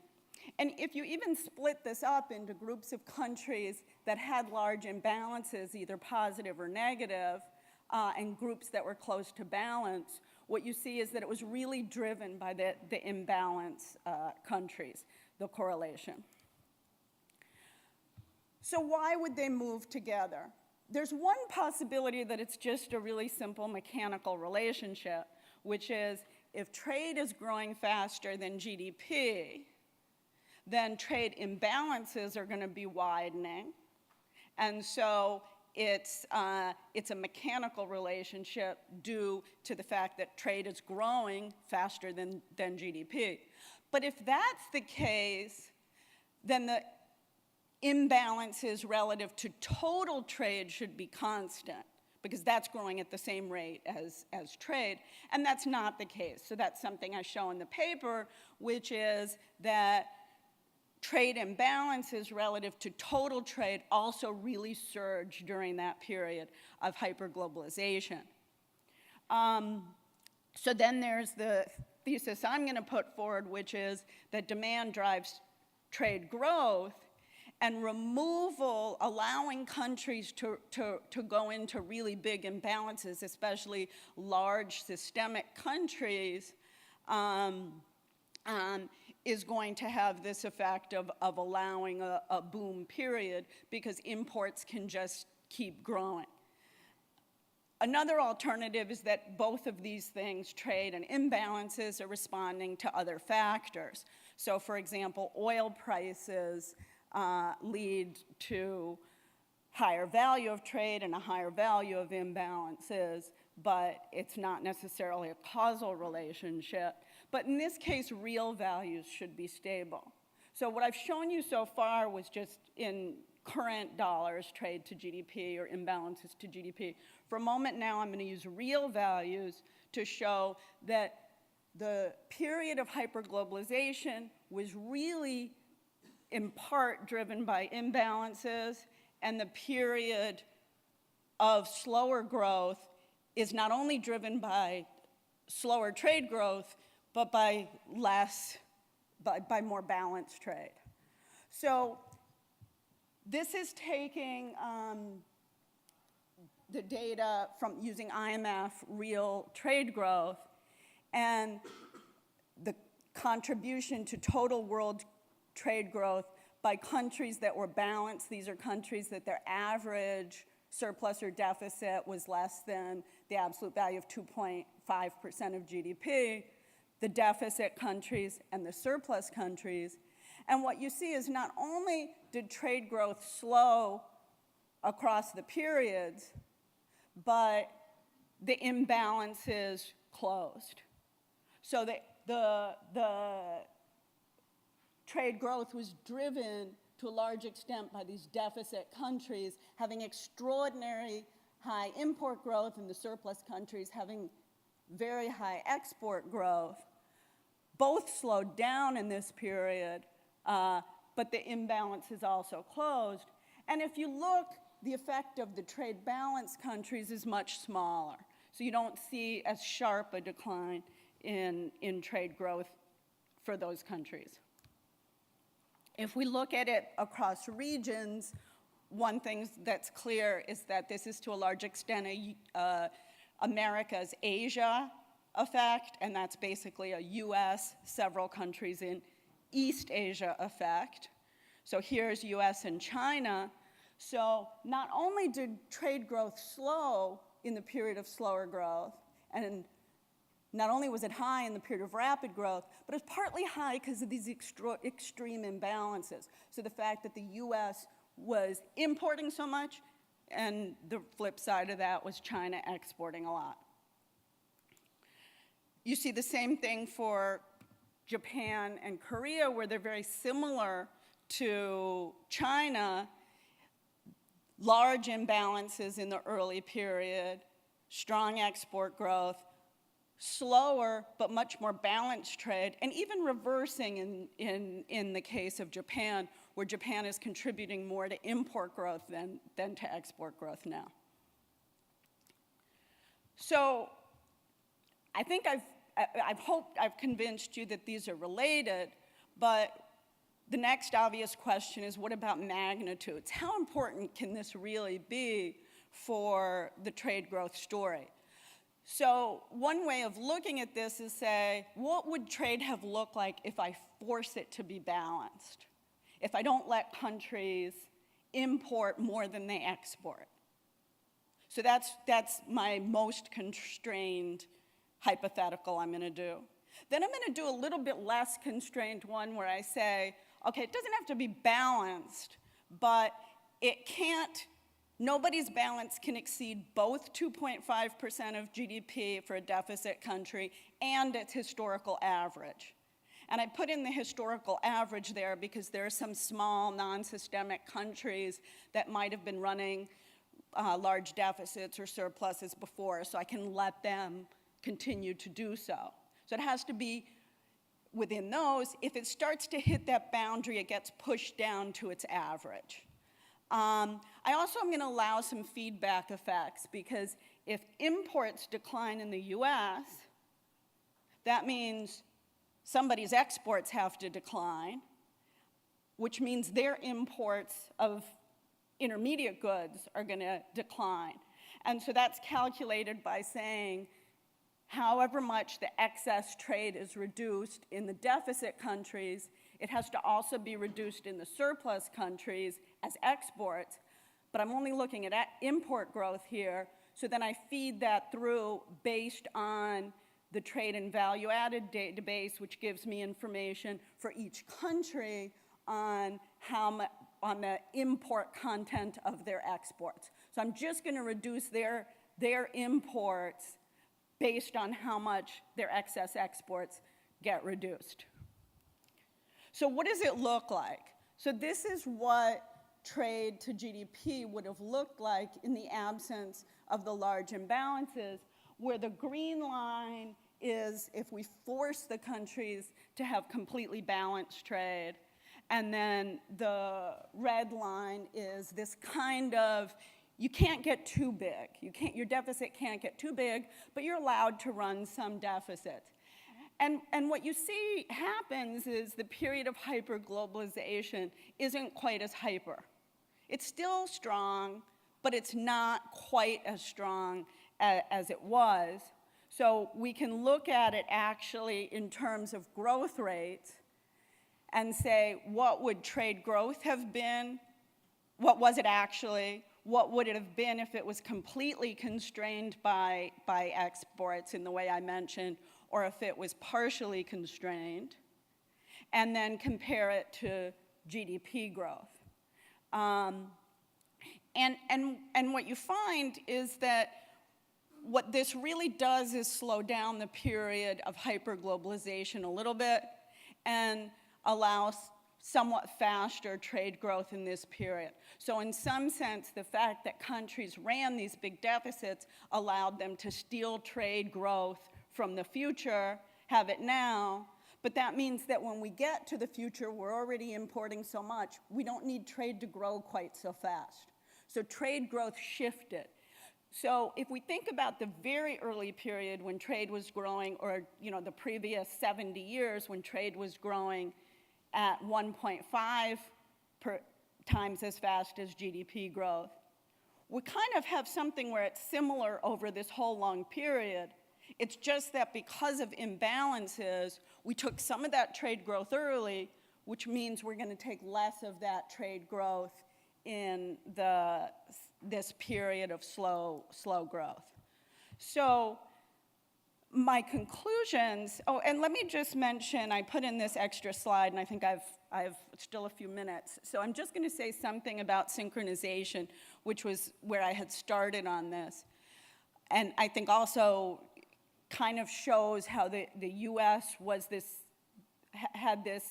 And if you even split this up into groups of countries that had large imbalances, either positive or negative, and groups that were close to balance, what you see is that it was really driven by the imbalance countries, the correlation. So why would they move together? There's one possibility that it's just a really simple mechanical relationship, which is if trade is growing faster than GDP, then trade imbalances are going to be widening. And so it's a mechanical relationship due to the fact that trade is growing faster than GDP. But if that's the case, then the imbalances relative to total trade should be constant, because that's growing at the same rate as trade, and that's not the case. So that's something I show in the paper, which is that trade imbalances relative to total trade also really surged during that period of hyperglobalization. So then there's the thesis I'm going to put forward, which is that demand drives trade growth, and removal, allowing countries to go into really big imbalances, especially large systemic countries, is going to have this effect of allowing a boom period, because imports can just keep growing. Another alternative is that both of these things, trade and imbalances, are responding to other factors. So for example, oil prices lead to higher value of trade and a higher value of imbalances, but it's not necessarily a causal relationship. But in this case, real values should be stable. So what I've shown you so far was just in current dollars, trade to GDP or imbalances to GDP. For a moment now, I'm going to use real values to show that the period of hyperglobalization was really in part driven by imbalances, and the period of slower growth is not only driven by slower trade growth, but by more balanced trade. So this is taking the data from using IMF real trade growth, and the contribution to total world trade growth by countries that were balanced. These are countries that their average surplus or deficit was less than the absolute value of 2.5% of GDP, the deficit countries and the surplus countries. And what you see is not only did trade growth slow across the periods, but the imbalances closed. So the trade growth was driven to a large extent by these deficit countries having extraordinary high import growth, and the surplus countries having very high export growth. Both slowed down in this period, but the imbalances also closed. And if you look, the effect of the trade balance countries is much smaller. So you don't see as sharp a decline in trade growth for those countries. If we look at it across regions, one thing that's clear is that this is to a large extent America's Asia effect, and that's basically a US, several countries in East Asia effect. So here's US and China. So not only did trade growth slow in the period of slower growth, and not only was it high in the period of rapid growth, but it's partly high because of these extreme imbalances. So the fact that the US was importing so much, and the flip side of that was China exporting a lot. You see the same thing for Japan and Korea, where they're very similar to China. Large imbalances in the early period, strong export growth, slower but much more balanced trade, and even reversing in the case of Japan, where Japan is contributing more to import growth than to export growth now. So I think I've convinced you that these are related, but the next obvious question is, what about magnitudes? How important can this really be for the trade growth story? So one way of looking at this is say, what would trade have looked like if I force it to be balanced? If I don't let countries import more than they export? So that's my most constrained hypothetical I'm going to do. Then I'm going to do a little bit less constrained one where I say, okay, it doesn't have to be balanced, but it can't Nobody's balance can exceed both 2.5% of GDP for a deficit country and its historical average. And I put in the historical average there because there are some small non-systemic countries that might have been running large deficits or surpluses before, so I can let them continue to do so. So it has to be within those. If it starts to hit that boundary, it gets pushed down to its average. I also am going to allow some feedback effects, because if imports decline in the US, that means somebody's exports have to decline, which means their imports of intermediate goods are going to decline. And so that's calculated by saying however much the excess trade is reduced in the deficit countries, it has to also be reduced in the surplus countries as exports. But I'm only looking at import growth here, so then I feed that through based on the trade and value-added database, which gives me information for each country on on the import content of their exports. So I'm just going to reduce their imports based on how much their excess exports get reduced. So what does it look like? So this is what trade to GDP would have looked like in the absence of the large imbalances, where the green line is if we force the countries to have completely balanced trade, and then the red line is this kind of, you can't get too big. Your deficit can't get too big, but you're allowed to run some deficits. And what you see happens is the period of hyperglobalization isn't quite as hyper. It's still strong, but it's not quite as strong as it was. So we can look at it actually in terms of growth rates and say, what would trade growth have been? What was it actually? What would it have been if it was completely constrained by exports in the way I mentioned, or if it was partially constrained? And then compare it to GDP growth. And what you find is that what this really does is slow down the period of hyperglobalization a little bit and allows somewhat faster trade growth in this period. So in some sense, the fact that countries ran these big deficits allowed them to steal trade growth from the future, have it now, but that means that when we get to the future, we're already importing so much, we don't need trade to grow quite so fast. So trade growth shifted. So if we think about the very early period when trade was growing, or the previous 70 years when trade was growing at 1.5 times as fast as GDP growth, we kind of have something where it's similar over this whole long period. It's just that because of imbalances, we took some of that trade growth early, which means we're going to take less of that trade growth in this period of slow growth. So my conclusions, and let me just mention, I put in this extra slide, and I think I've still a few minutes. So I'm just going to say something about synchronization, which was where I had started on this. And I think also kind of shows how the US had this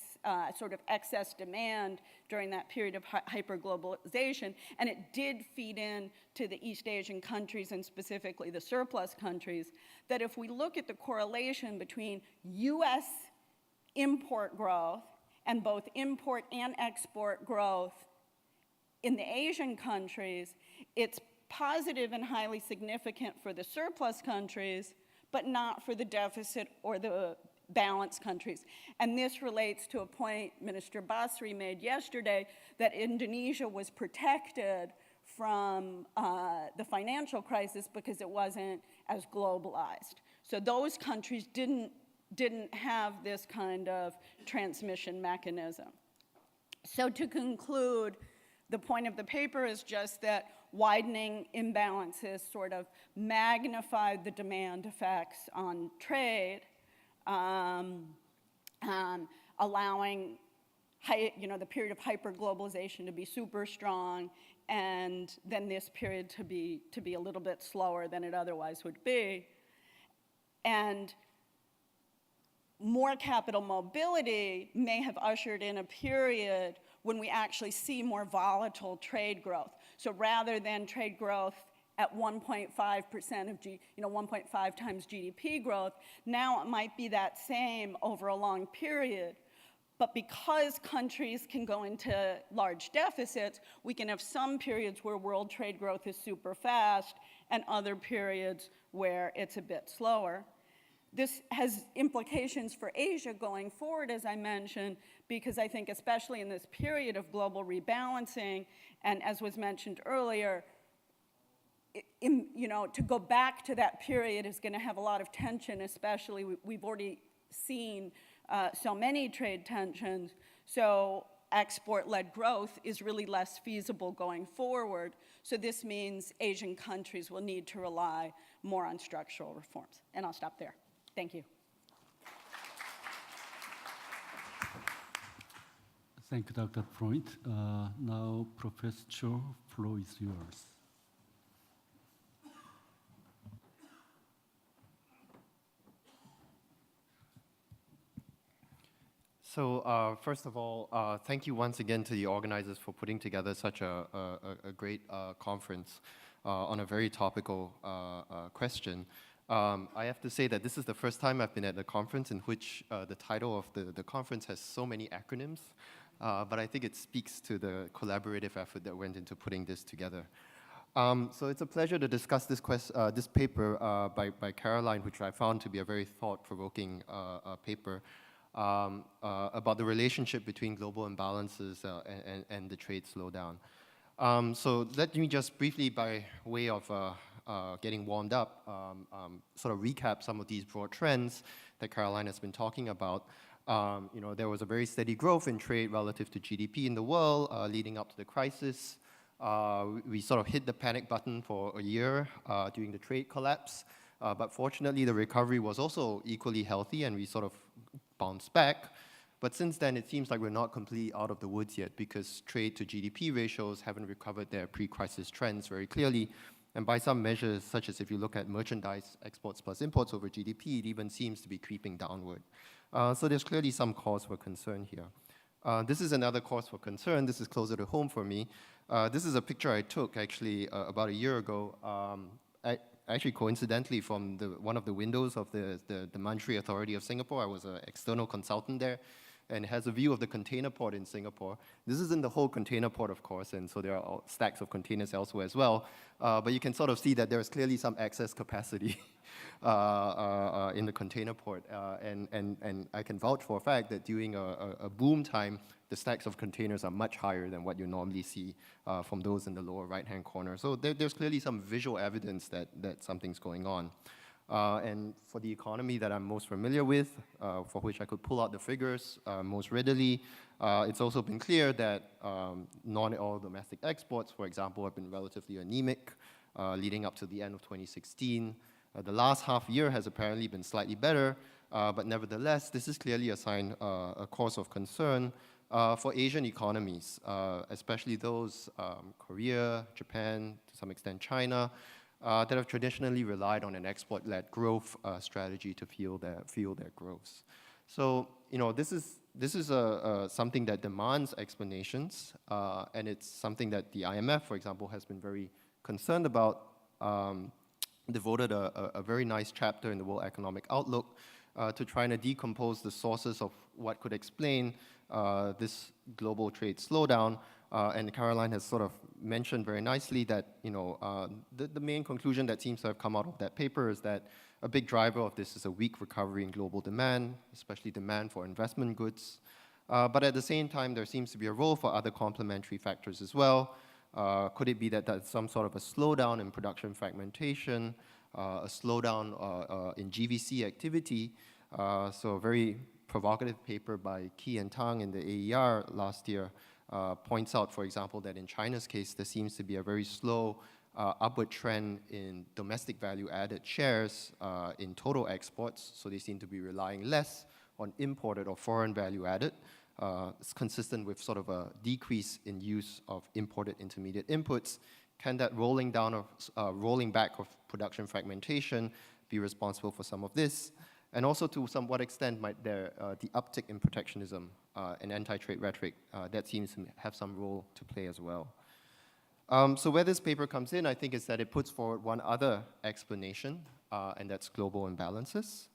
sort of excess demand during that period of hyperglobalization, and it did feed in to the East Asian countries, and specifically the surplus countries, that if we look at the correlation between US import growth and both import and export growth in the Asian countries, it's positive and highly significant for the surplus countries, but not for the deficit or the balanced countries. And this relates to a point Minister Basri made yesterday, that Indonesia was protected from the financial crisis because it wasn't as globalized. So those countries didn't have this kind of transmission mechanism. So to conclude, the point of the paper is just that widening imbalances sort of magnified the demand effects on trade, allowing the period of hyperglobalization to be super strong, and then this period to be a little bit slower than it otherwise would be. And more capital mobility may have ushered in a period when we actually see more volatile trade growth. So rather than trade growth at 1.5% of 1.5 times GDP growth, now it might be that same over a long period. But because countries can go into large deficits, we can have some periods where world trade growth is super fast and other periods where it's a bit slower. This has implications for Asia going forward, as I mentioned, because I think especially in this period of global rebalancing, and as was mentioned earlier, to go back to that period is going to have a lot of tension, especially we've already seen so many trade tensions. So export-led growth is really less feasible going forward. So this means Asian countries will need to rely more on structural reforms. And I'll stop there. Thank you. Thank you, Dr. Freund. Now, Professor Chor, floor is yours. So first of all, thank you once again to the organizers for putting together such a great conference on a very topical question. I have to say that this is the first time I've been at a conference in which the title of the conference has so many acronyms, but I think it speaks to the collaborative effort that went into putting this together. So it's a pleasure to discuss this paper by Caroline, which I found to be a very thought-provoking paper about the relationship between global imbalances and the trade slowdown. So let me just briefly, by way of getting warmed up, sort of recap some of these broad trends that Caroline has been talking about. There was a very steady growth in trade relative to GDP in the world leading up to the crisis. We sort of hit the panic button for a year during the trade collapse, but fortunately the recovery was also equally healthy and we sort of bounced back. But since then, it seems like we're not completely out of the woods yet because trade to GDP ratios haven't recovered their pre-crisis trends very clearly. And by some measures, such as if you look at merchandise exports plus imports over GDP, it even seems to be creeping downward. So there's clearly some cause for concern here. This is another cause for concern. This is closer to home for me. This is a picture I took actually about a year ago. Actually, coincidentally, from one of the windows of the Monetary Authority of Singapore. I was an external consultant there, and it has a view of the container port in Singapore. This isn't the whole container port, of course, and so there are stacks of containers elsewhere as well. But you can sort of see that there's clearly some excess capacity in the container port. And I can vouch for a fact that during a boom time, the stacks of containers are much higher than what you normally see from those in the lower right-hand corner. So there's clearly some visual evidence that something's going on. And for the economy that I'm most familiar with, for which I could pull out the figures most readily, it's also been clear that non-oil domestic exports, for example, have been relatively anemic leading up to the end of 2016. The last half year has apparently been slightly better, but nevertheless, this is clearly a sign, a cause of concern for Asian economies, especially those Korea, Japan, to some extent China, that have traditionally relied on an export-led growth strategy to fuel their growth. So, this is something that demands explanations, and it's something that the IMF, for example, has been very concerned about. Devoted a very nice chapter in the World Economic Outlook to trying to decompose the sources of what could explain this global trade slowdown. And Caroline has sort of mentioned very nicely that the main conclusion that seems to have come out of that paper is that a big driver of this is a weak recovery in global demand, especially demand for investment goods. But at the same time, there seems to be a role for other complementary factors as well. Could it be that that's some sort of a slowdown in production fragmentation, a slowdown in GVC activity? So a very provocative paper by Qi and Tang in the AER last year points out, for example, that in China's case, there seems to be a very slow upward trend in domestic value-added shares in total exports. So they seem to be relying less on imported or foreign value-added. It's consistent with sort of a decrease in use of imported intermediate inputs. Can that rolling back of production fragmentation be responsible for some of this? And also to somewhat extent, might the uptick in protectionism and anti-trade rhetoric, that seems to have some role to play as well. So where this paper comes in, I think, is that it puts forward one other explanation, and that's global imbalances.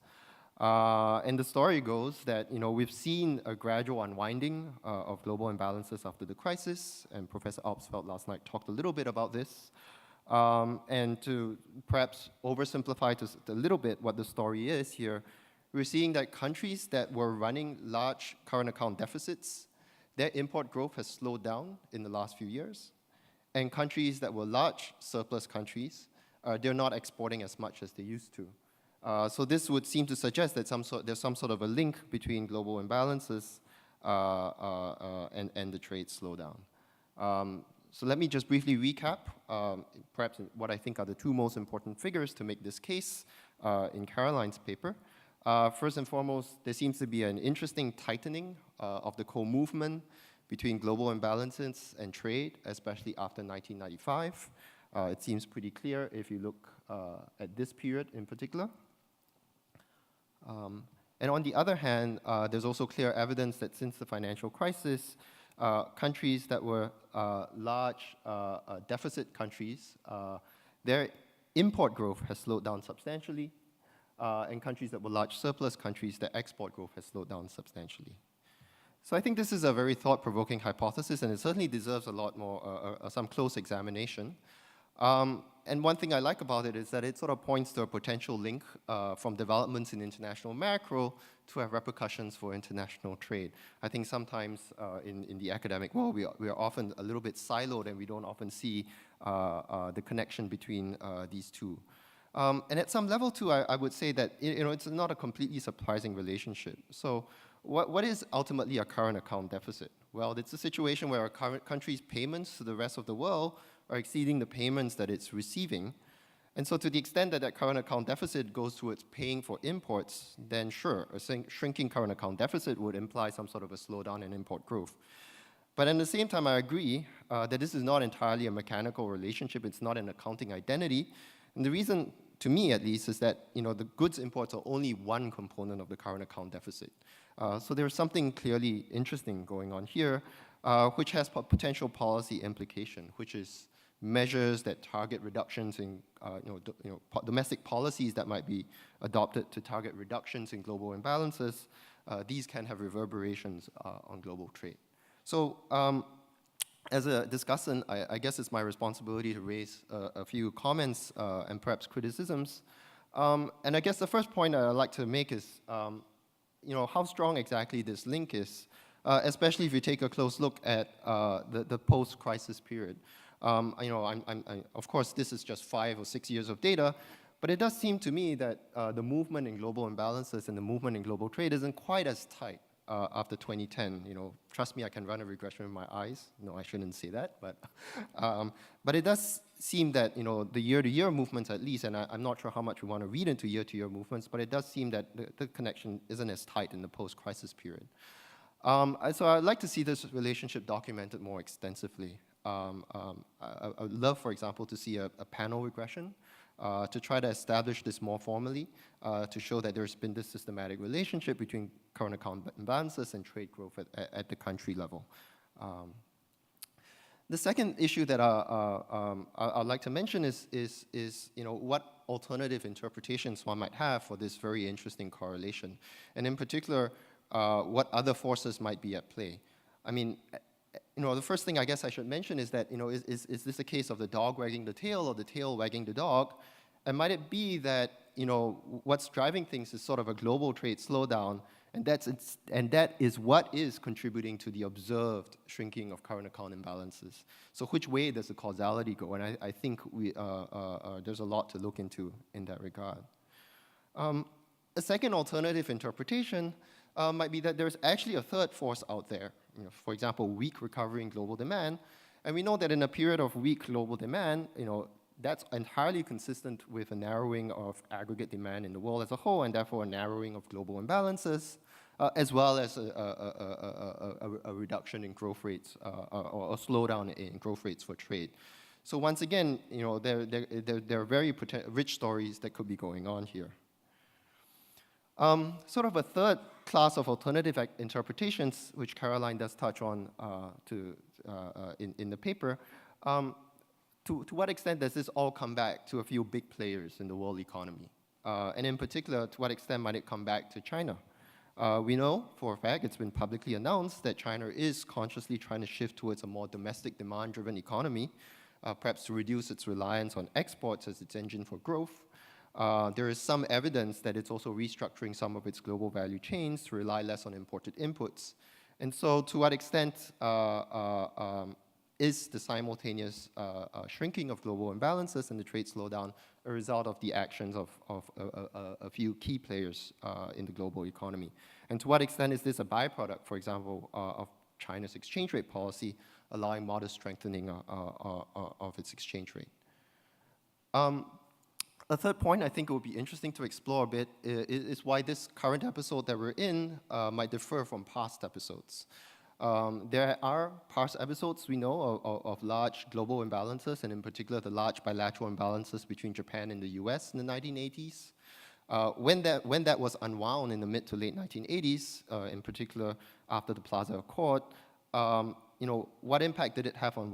And the story goes that we've seen a gradual unwinding of global imbalances after the crisis, and Professor Alpsfeld last night talked a little bit about this. And to perhaps oversimplify just a little bit what the story is here, we're seeing that countries that were running large current account deficits, their import growth has slowed down in the last few years. And countries that were large surplus countries, they're not exporting as much as they used to. So this would seem to suggest that there's some sort of a link between global imbalances and the trade slowdown. So let me just briefly recap, perhaps what I think are the two most important figures to make this case in Caroline's paper. First and foremost, there seems to be an interesting tightening of the co-movement between global imbalances and trade, especially after 1995. It seems pretty clear if you look at this period in particular. And on the other hand, there's also clear evidence that since the financial crisis, countries that were large deficit countries, their import growth has slowed down substantially, and countries that were large surplus countries, their export growth has slowed down substantially. So I think this is a very thought-provoking hypothesis, and it certainly deserves a lot more, some close examination. And one thing I like about it is that it sort of points to a potential link from developments in international macro to have repercussions for international trade. I think sometimes in the academic world, we are often a little bit siloed, and we don't often see the connection between these two. And at some level, too, I would say that it's not a completely surprising relationship. So what is ultimately a current account deficit? Well, it's a situation where a country's payments to the rest of the world are exceeding the payments that it's receiving. And so to the extent that that current account deficit goes towards paying for imports, then sure, a shrinking current account deficit would imply some sort of a slowdown in import growth. But at the same time, I agree that this is not entirely a mechanical relationship. It's not an accounting identity. And the reason, to me at least, is that the goods imports are only one component of the current account deficit. So there's something clearly interesting going on here, which has potential policy implication, which is measures that target reductions in domestic policies that might be adopted to target reductions in global imbalances. These can have reverberations on global trade. So as a discussant, I guess it's my responsibility to raise a few comments and perhaps criticisms. And I guess the first point I'd like to make is how strong exactly this link is, especially if you take a close look at the post-crisis period. Of course, this is just 5 or 6 years of data, but it does seem to me that the movement in global imbalances and the movement in global trade isn't quite as tight after 2010. Trust me, I can run a regression with my eyes. No, I shouldn't say that, but it does seem that the year-to-year movements, at least, and I'm not sure how much we want to read into year-to-year movements, but it does seem that the connection isn't as tight in the post-crisis period. So I'd like to see this relationship documented more extensively. I would love, for example, to see a panel regression to try to establish this more formally, to show that there's been this systematic relationship between current account imbalances and trade growth at the country level. The second issue that I'd like to mention is what alternative interpretations one might have for this very interesting correlation, and in particular, what other forces might be at play. I mean, the first thing I guess I should mention is that, is this a case of the dog wagging the tail or the tail wagging the dog? And might it be that, what's driving things is sort of a global trade slowdown, and that is what is contributing to the observed shrinking of current account imbalances. So which way does the causality go? And I think there's a lot to look into in that regard. A second alternative interpretation might be that there's actually a third force out there. For example, weak recovery in global demand. And we know that in a period of weak global demand, that's entirely consistent with a narrowing of aggregate demand in the world as a whole, and therefore a narrowing of global imbalances. as well as a reduction in growth rates or a slowdown in growth rates for trade. So once again, there are very rich stories that could be going on here. Sort of a third class of alternative interpretations, which Caroline does touch on in the paper, to what extent does this all come back to a few big players in the world economy? And in particular, to what extent might it come back to China? We know for a fact, it's been publicly announced that China is consciously trying to shift towards a more domestic demand-driven economy, perhaps to reduce its reliance on exports as its engine for growth. There is some evidence that it's also restructuring some of its global value chains to rely less on imported inputs. And so to what extent is the simultaneous shrinking of global imbalances and the trade slowdown a result of the actions of a few key players in the global economy? And to what extent is this a byproduct, for example, of China's exchange rate policy, allowing modest strengthening of its exchange rate? A third point I think it would be interesting to explore a bit is why this current episode that we're in might differ from past episodes. There are past episodes we know of large global imbalances, and in particular the large bilateral imbalances between Japan and the US in the 1980s. When that was unwound in the mid to late 1980s, in particular after the Plaza Accord, what impact did it have on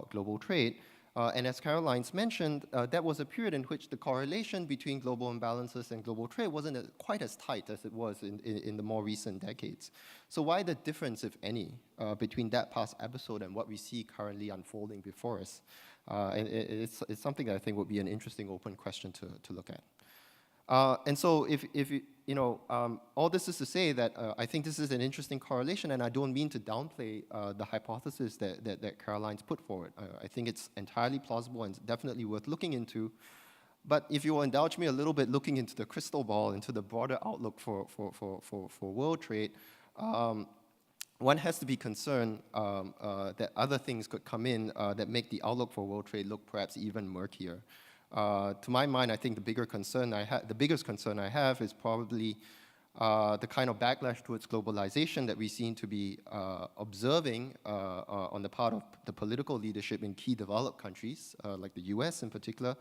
global trade? And as Caroline's mentioned, that was a period in which the correlation between global imbalances and global trade wasn't quite as tight as it was in the more recent decades. So why the difference, if any, between that past episode and what we see currently unfolding before us? And it's something that I think would be an interesting open question to look at. And so all this is to say that I think this is an interesting correlation, and I don't mean to downplay the hypothesis that Caroline's put forward. I think it's entirely plausible and definitely worth looking into. But if you will indulge me a little bit looking into the crystal ball, into the broader outlook for world trade, one has to be concerned that other things could come in that make the outlook for world trade look perhaps even murkier. To my mind, I think the biggest concern I have is probably the kind of backlash towards globalization that we seem to be observing on the part of the political leadership in key developed countries, like the US in particular,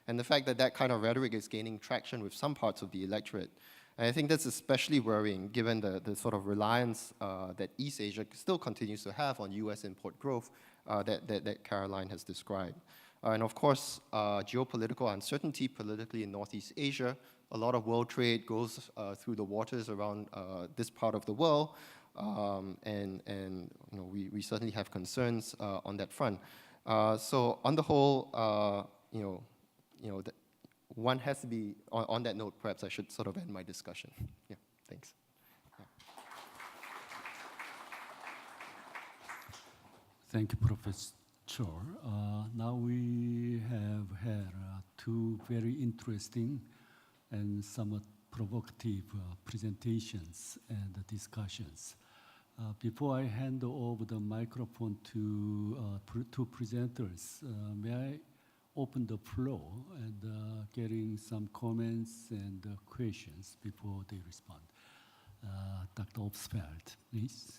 and the fact that that kind of rhetoric is gaining traction with some parts of the electorate. And I think that's especially worrying given the sort of reliance that East Asia still continues to have on US import growth that Caroline has described. And of course, geopolitical uncertainty politically in Northeast Asia. A lot of world trade goes through the waters around this part of the world, and we certainly have concerns on that front. So on the whole, one has to be on that note. Perhaps I should sort of end my discussion. Yeah, thanks. Thank you, Professor Chor. Now we have had two very interesting and somewhat provocative presentations and discussions. Before I hand over the microphone to two presenters, may I open the floor and getting some comments and questions before they respond. Dr. Obstfeld, please.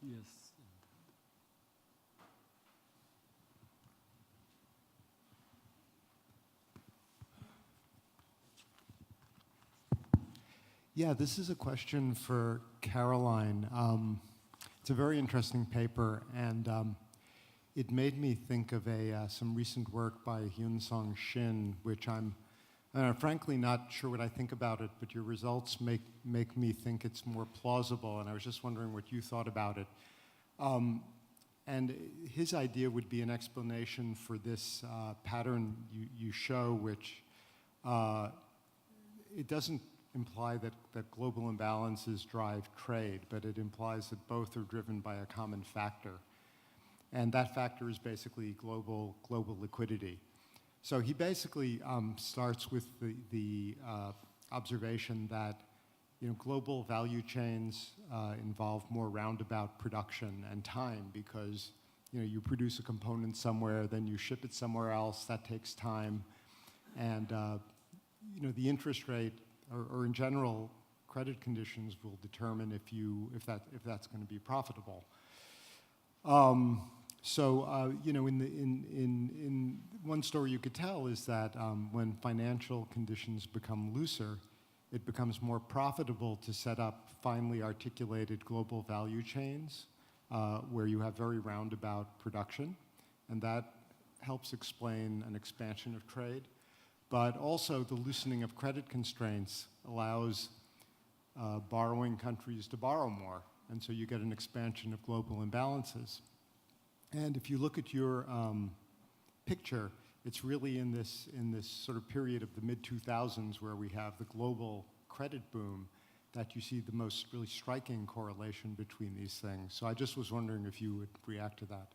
Yes. Yeah, this is a question for Caroline. It's a very interesting paper, and it made me think of some recent work by Hyun-Sung Shin, which I'm frankly not sure what I think about it, but your results make me think it's more plausible, and I was just wondering what you thought about it. And his idea would be an explanation for this pattern you show, which it doesn't imply that global imbalances drive trade, but it implies that both are driven by a common factor. And that factor is basically global liquidity. So he basically starts with the observation that global value chains involve more roundabout production and time because you produce a component somewhere, then you ship it somewhere else, that takes time. And the interest rate, or in general, credit conditions will determine if that's going to be profitable. In one story you could tell is that when financial conditions become looser, it becomes more profitable to set up finely articulated global value chains where you have very roundabout production, and that helps explain an expansion of trade. But also the loosening of credit constraints allows borrowing countries to borrow more, and so you get an expansion of global imbalances. And if you look at your picture, it's really in this sort of period of the mid-2000s where we have the global credit boom that you see the most really striking correlation between these things. So I just was wondering if you would react to that.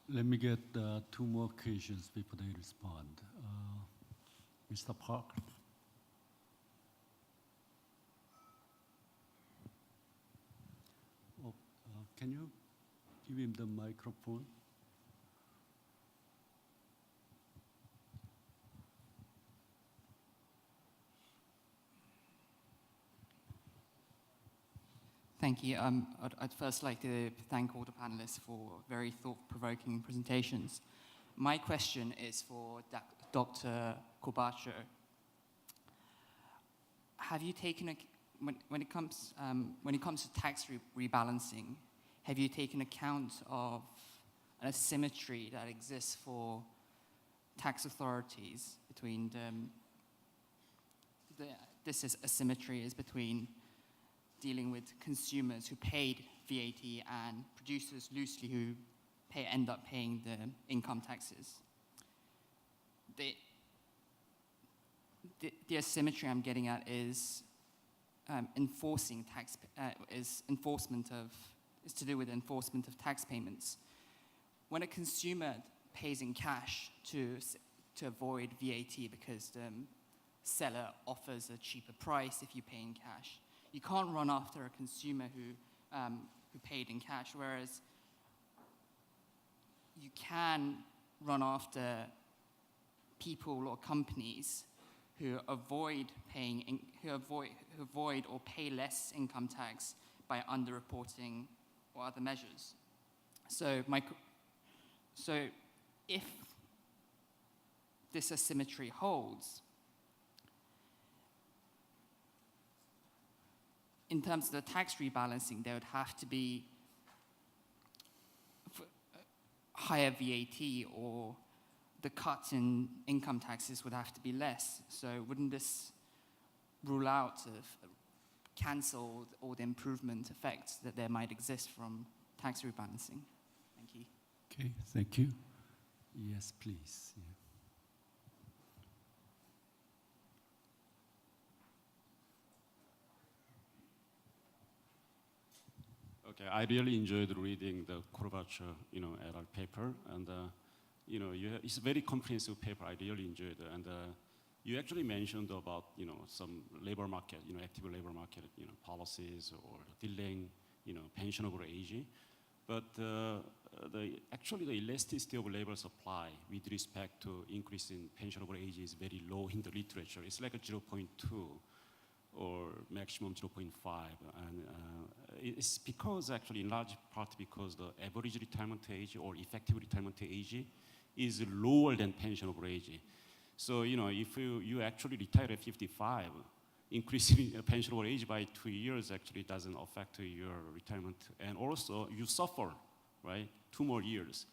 Let me get 2 more questions before they respond. Mr. Park. Can you give him the microphone? Thank you. I'd first like to thank all the panelists for very thought-provoking presentations. My question is for Dr. Corbacho. Have you taken when it comes to tax rebalancing, have you taken account of an asymmetry that exists for tax authorities between this asymmetry is between dealing with consumers who paid VAT and producers loosely who end up paying the income taxes? The asymmetry I'm getting at is enforcing tax is to do with enforcement of tax payments. When a consumer pays in cash to avoid VAT because the seller offers a cheaper price if you pay in cash, you can't run after a consumer who paid in cash, whereas you can run after people or companies who avoid or pay less income tax by underreporting or other measures. So if this asymmetry holds, in terms of the tax rebalancing, there would have to be higher VAT, or the cut in income taxes would have to be less. So wouldn't this rule out, cancel all the improvement effects that there might exist from tax rebalancing? Thank you. Okay, thank you. Yes, please. Yeah. Okay, I really enjoyed reading the Corbacho, et al. Paper, and it's a very comprehensive paper. I really enjoyed it, and you actually mentioned about some labor market, active labor market, policies or delaying, pensionable age, but actually the elasticity of labor supply with respect to increase in pensionable age is very low in the literature. It's like a 0.2. Or maximum 0.5, and it's because actually in large part because the average retirement age or effective retirement age is lower than pensionable age. So if you actually retire at 55, increasing pensionable age by 2 years actually doesn't affect your retirement, and also you suffer, right, 2 more years.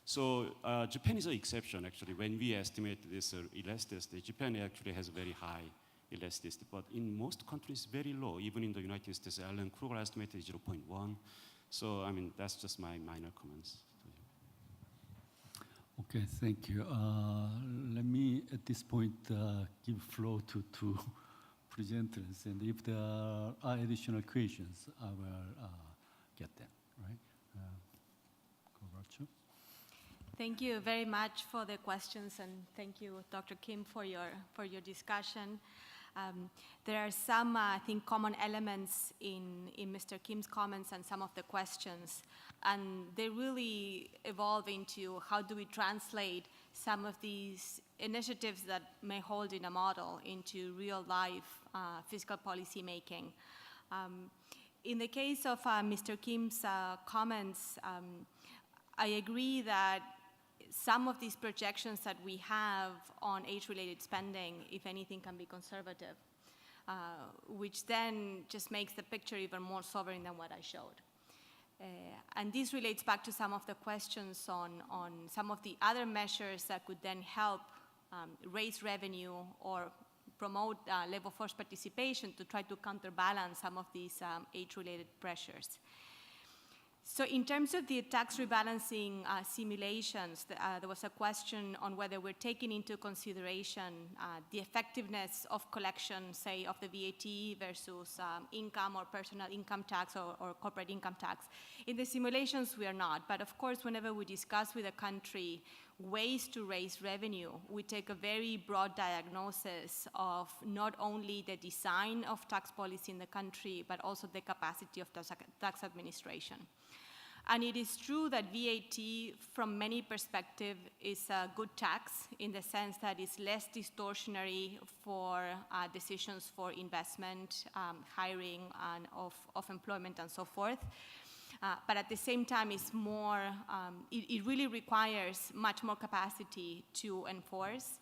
So Japan is an exception actually. When we estimate this elasticity, Japan actually has very high elasticity, but in most countries very low. Even in the United States, Alan Kruger estimated 0.1. So I mean, that's just my minor comments. Okay, thank you. Let me at this point give floor to 2 presenters, and if there are additional questions, I will get them. Right? Corbacho. Thank you very much for the questions, and thank you, Dr. Kim, for your discussion. There are some, I think, common elements in Mr. Kim's comments and some of the questions, and they really evolve into how do we translate some of these initiatives that may hold in a model into real life fiscal policy making. In the case of Mr. Kim's comments, I agree that some of these projections that we have on age-related spending, if anything, can be conservative, which then just makes the picture even more sobering than what I showed. And this relates back to some of the questions on some of the other measures that could then help raise revenue or promote labor force participation to try to counterbalance some of these age-related pressures. So in terms of the tax rebalancing simulations, there was a question on whether we're taking into consideration the effectiveness of collection, say, of the VAT versus income or personal income tax or corporate income tax. In the simulations, we are not. But of course, whenever we discuss with a country ways to raise revenue, we take a very broad diagnosis of not only the design of tax policy in the country, but also the capacity of tax administration. And it is true that VAT, from many perspectives, is a good tax in the sense that it's less distortionary for decisions for investment, hiring, and of employment, and so forth. But at the same time, it's more, it really requires much more capacity to enforce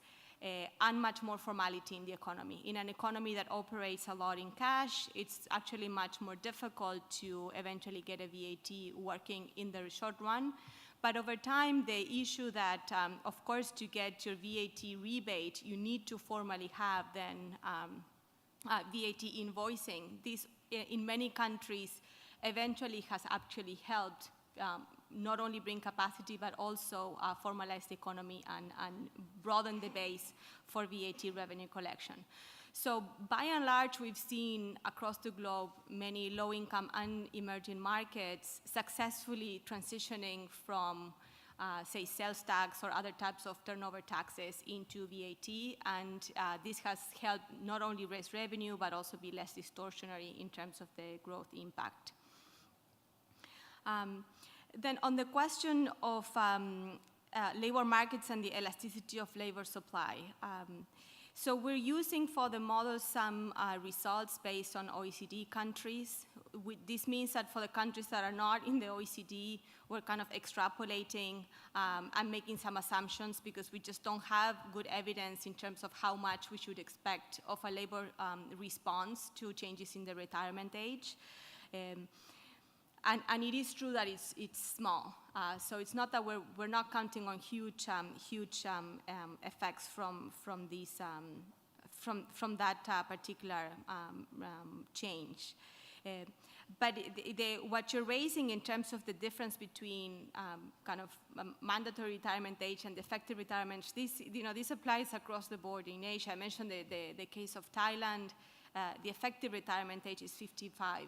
and much more formality in the economy. In an economy that operates a lot in cash, it's actually much more difficult to eventually get a VAT working in the short run. But over time, the issue that, of course, to get your VAT rebate, you need to formally have then VAT invoicing. This, in many countries, eventually has actually helped not only bring capacity, but also formalize the economy and broaden the base for VAT revenue collection. So by and large, we've seen across the globe many low-income and emerging markets successfully transitioning from, say, sales tax or other types of turnover taxes into VAT, and this has helped not only raise revenue, but also be less distortionary in terms of the growth impact. Then on the question of labor markets and the elasticity of labor supply, so we're using for the model some results based on OECD countries. This means that for the countries that are not in the OECD, we're kind of extrapolating and making some assumptions because we just don't have good evidence in terms of how much we should expect of a labor response to changes in the retirement age. And it is true that it's small. So it's not that we're not counting on huge effects from these from that particular change. But what you're raising in terms of the difference between kind of mandatory retirement age and effective retirement, this applies across the board in Asia. I mentioned the case of Thailand. The effective retirement age is 55.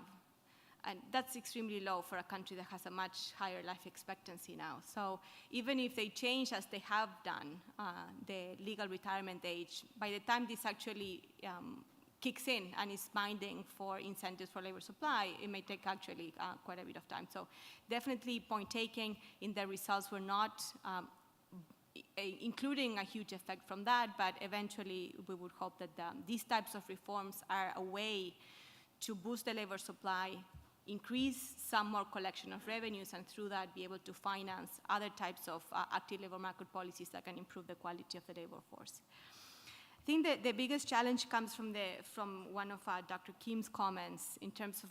And that's extremely low for a country that has a much higher life expectancy now. So even if they change, as they have done, the legal retirement age, by the time this actually kicks in and is binding for incentives for labor supply, it may take actually quite a bit of time. So definitely point taking in the results, we're not including a huge effect from that, but eventually we would hope that these types of reforms are a way to boost the labor supply, increase some more collection of revenues, and through that be able to finance other types of active labor market policies that can improve the quality of the labor force. I think that the biggest challenge comes from one of Dr. Kim's comments in terms of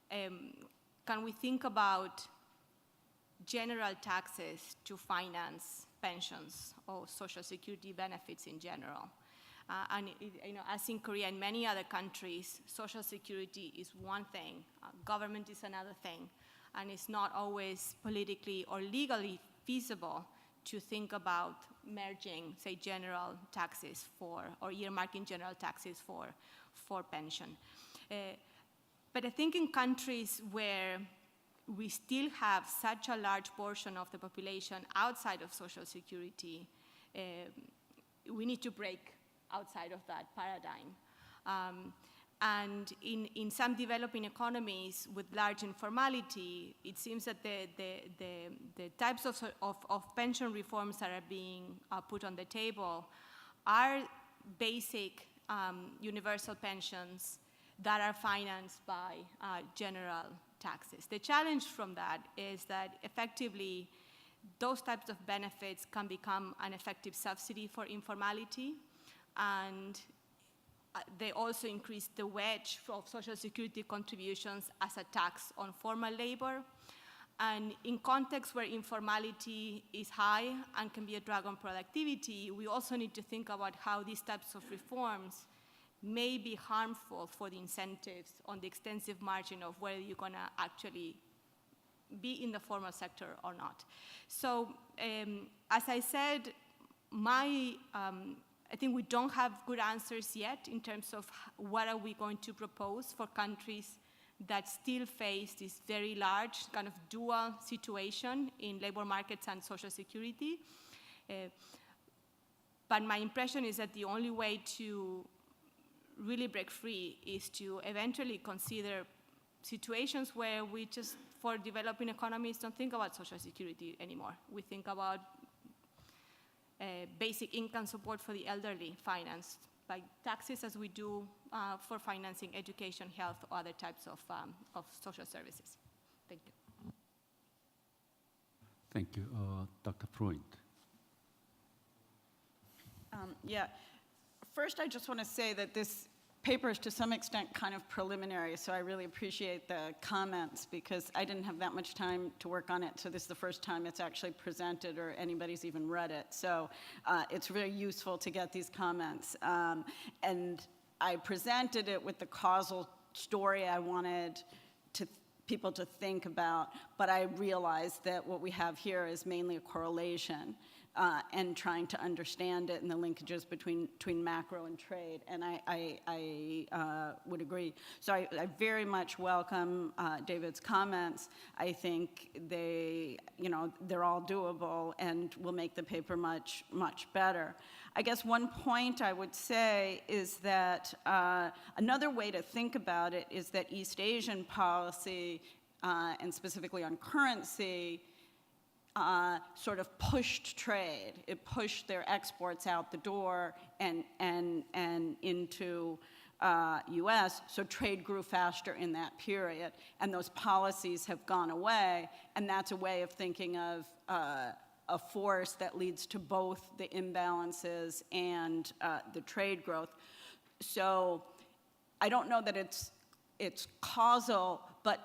can we think about general taxes to finance pensions or social security benefits in general? As in Korea and many other countries, social security is one thing, government is another thing, and it's not always politically or legally feasible to think about merging, say, general taxes or earmarking general taxes for pension. But I think in countries where we still have such a large portion of the population outside of social security, we need to break outside of that paradigm. And in some developing economies with large informality, it seems that the types of pension reforms that are being put on the table are basic universal pensions that are financed by general taxes. The challenge from that is that effectively those types of benefits can become an effective subsidy for informality, and they also increase the wedge of Social Security contributions as a tax on formal labor. And in contexts where informality is high and can be a drag on productivity, we also need to think about how these types of reforms may be harmful for the incentives on the extensive margin of whether you're going to actually be in the formal sector or not. So as I said, I think we don't have good answers yet in terms of what are we going to propose for countries that still face this very large kind of dual situation in labor markets and Social Security. But my impression is that the only way to really break free is to eventually consider situations where we just, for developing economies, don't think about Social Security anymore. We think about basic income support for the elderly financed by taxes, as we do for financing education, health, or other types of social services. Thank you. Thank you. Dr. Freund. Yeah. First, I just want to say that this paper is to some extent kind of preliminary, so I really appreciate the comments because I didn't have that much time to work on it, so this is the first time it's actually presented or anybody's even read it. So it's very useful to get these comments. And I presented it with the causal story I wanted people to think about, but I realized that what we have here is mainly a correlation. And trying to understand it and the linkages between macro and trade, and I would agree. So I very much welcome David's comments. I think they're all doable and will make the paper much better. I guess one point I would say is that another way to think about it is that East Asian policy, and specifically on currency, sort of pushed trade. It pushed their exports out the door and into U.S., so trade grew faster in that period, and those policies have gone away, and that's a way of thinking of a force that leads to both the imbalances and the trade growth. So I don't know that it's causal, but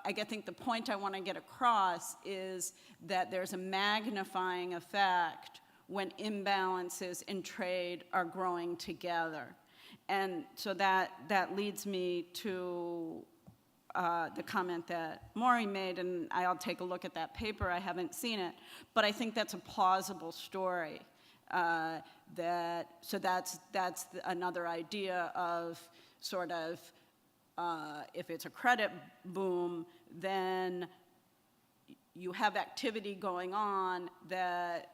I think the point I want to get across is that there's a magnifying effect when imbalances in trade are growing together. And so that leads me to the comment that Maury made, and I'll take a look at that paper. I haven't seen it, but I think that's a plausible story. So that's another idea of sort of if it's a credit boom, then you have activity going on that,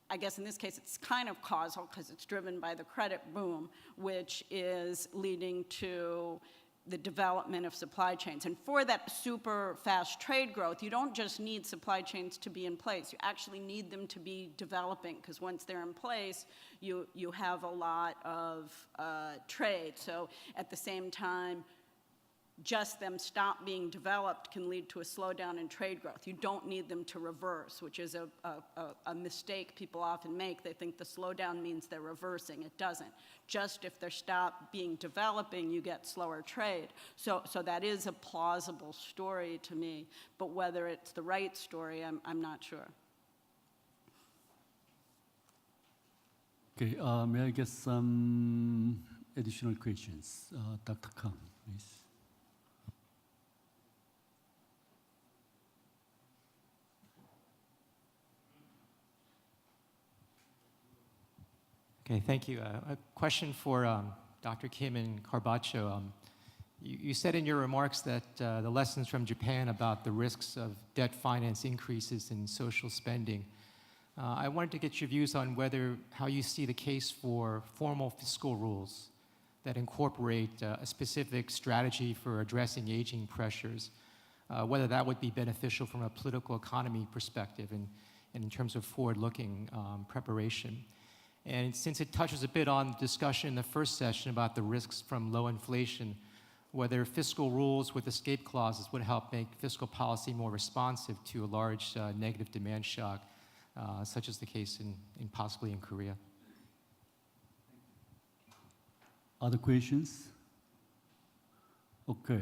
I guess in this case, it's kind of causal because it's driven by the credit boom, which is leading to the development of supply chains. And for that super fast trade growth, you don't just need supply chains to be in place. You actually need them to be developing, because once they're in place, you have a lot of trade. So at the same time, just them stop being developed can lead to a slowdown in trade growth. You don't need them to reverse, which is a mistake people often make. They think the slowdown means they're reversing. It doesn't. Just if they stop being developing, you get slower trade. So that is a plausible story to me, but whether it's the right story, I'm not sure. Okay, may I get some additional questions? Dr. Kang, please. Okay, thank you. A question for Dr. Kim and Corbacho. You said in your remarks that the lessons from Japan about the risks of debt finance increases in social spending. I wanted to get your views on how you see the case for formal fiscal rules that incorporate a specific strategy for addressing aging pressures, whether that would be beneficial from a political economy perspective and in terms of forward-looking preparation. And since it touches a bit on the discussion in the first session about the risks from low inflation, whether fiscal rules with escape clauses would help make fiscal policy more responsive to a large negative demand shock, such as the case in possibly in Korea. Other questions? Okay,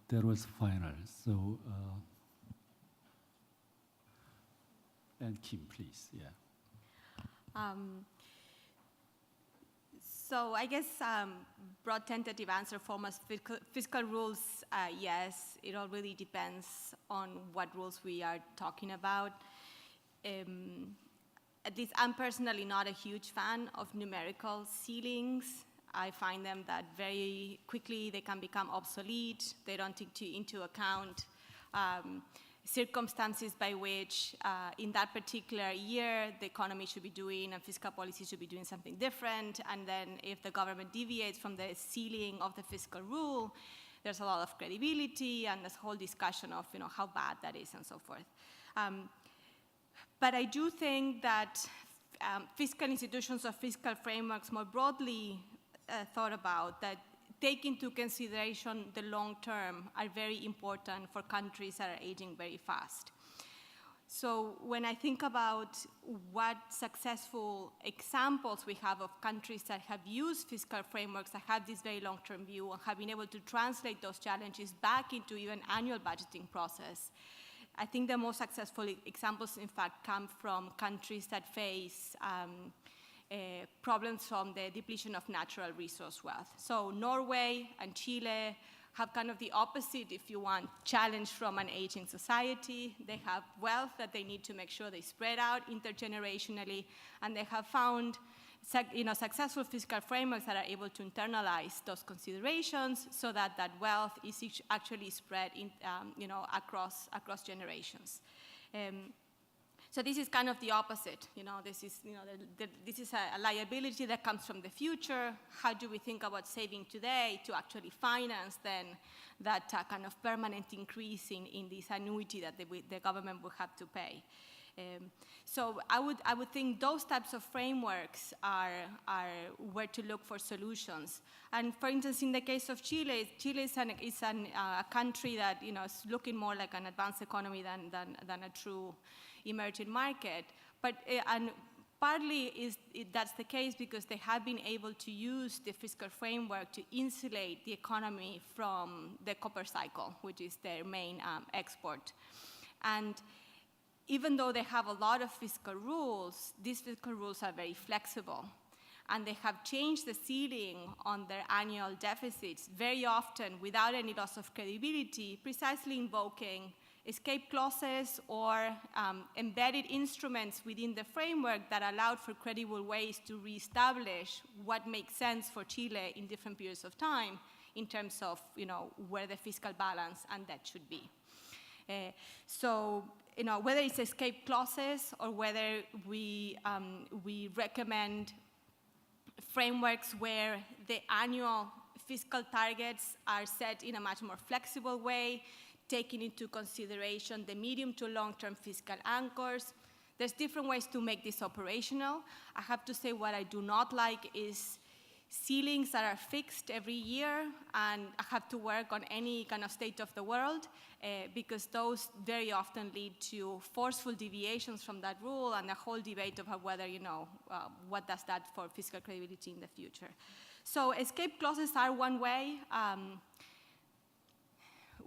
that was final. So, and Kim, please, yeah. So I guess broad tentative answer for most fiscal rules, yes, it all really depends on what rules we are talking about. At least I'm personally not a huge fan of numerical ceilings. I find them that very quickly they can become obsolete. They don't take into account circumstances by which in that particular year the economy should be doing and fiscal policy should be doing something different, and then if the government deviates from the ceiling of the fiscal rule, there's a lot of credibility and this whole discussion of how bad that is and so forth. But I do think that fiscal institutions or fiscal frameworks more broadly thought about that take into consideration the long term are very important for countries that are aging very fast. So when I think about what successful examples we have of countries that have used fiscal frameworks that have this very long-term view and have been able to translate those challenges back into even annual budgeting process, I think the most successful examples, in fact, come from countries that face problems from the depletion of natural resource wealth. So Norway and Chile have kind of the opposite, if you want, challenge from an aging society. They have wealth that they need to make sure they spread out intergenerationally, and they have found successful fiscal frameworks that are able to internalize those considerations so that that wealth is actually spread in, across generations. So this is kind of the opposite. This is a liability that comes from the future. How do we think about saving today to actually finance then that kind of permanent increase in this annuity that the government will have to pay? So I would think those types of frameworks are where to look for solutions. And for instance, in the case of Chile, Chile is a country that is looking more like an advanced economy than a true emerging market. But and partly that's the case because they have been able to use the fiscal framework to insulate the economy from the copper cycle, which is their main export. And even though they have a lot of fiscal rules, these fiscal rules are very flexible. And they have changed the ceiling on their annual deficits very often without any loss of credibility, precisely invoking escape clauses or embedded instruments within the framework that allowed for credible ways to reestablish what makes sense for Chile in different periods of time in terms of where the fiscal balance and debt should be. So whether it's escape clauses or whether we recommend frameworks where the annual fiscal targets are set in a much more flexible way, taking into consideration the medium to long-term fiscal anchors. There's different ways to make this operational. I have to say what I do not like is ceilings that are fixed every year and I have to work on any kind of state of the world because those very often lead to forceful deviations from that rule and a whole debate about whether, what does that for fiscal credibility in the future. So escape clauses are one way.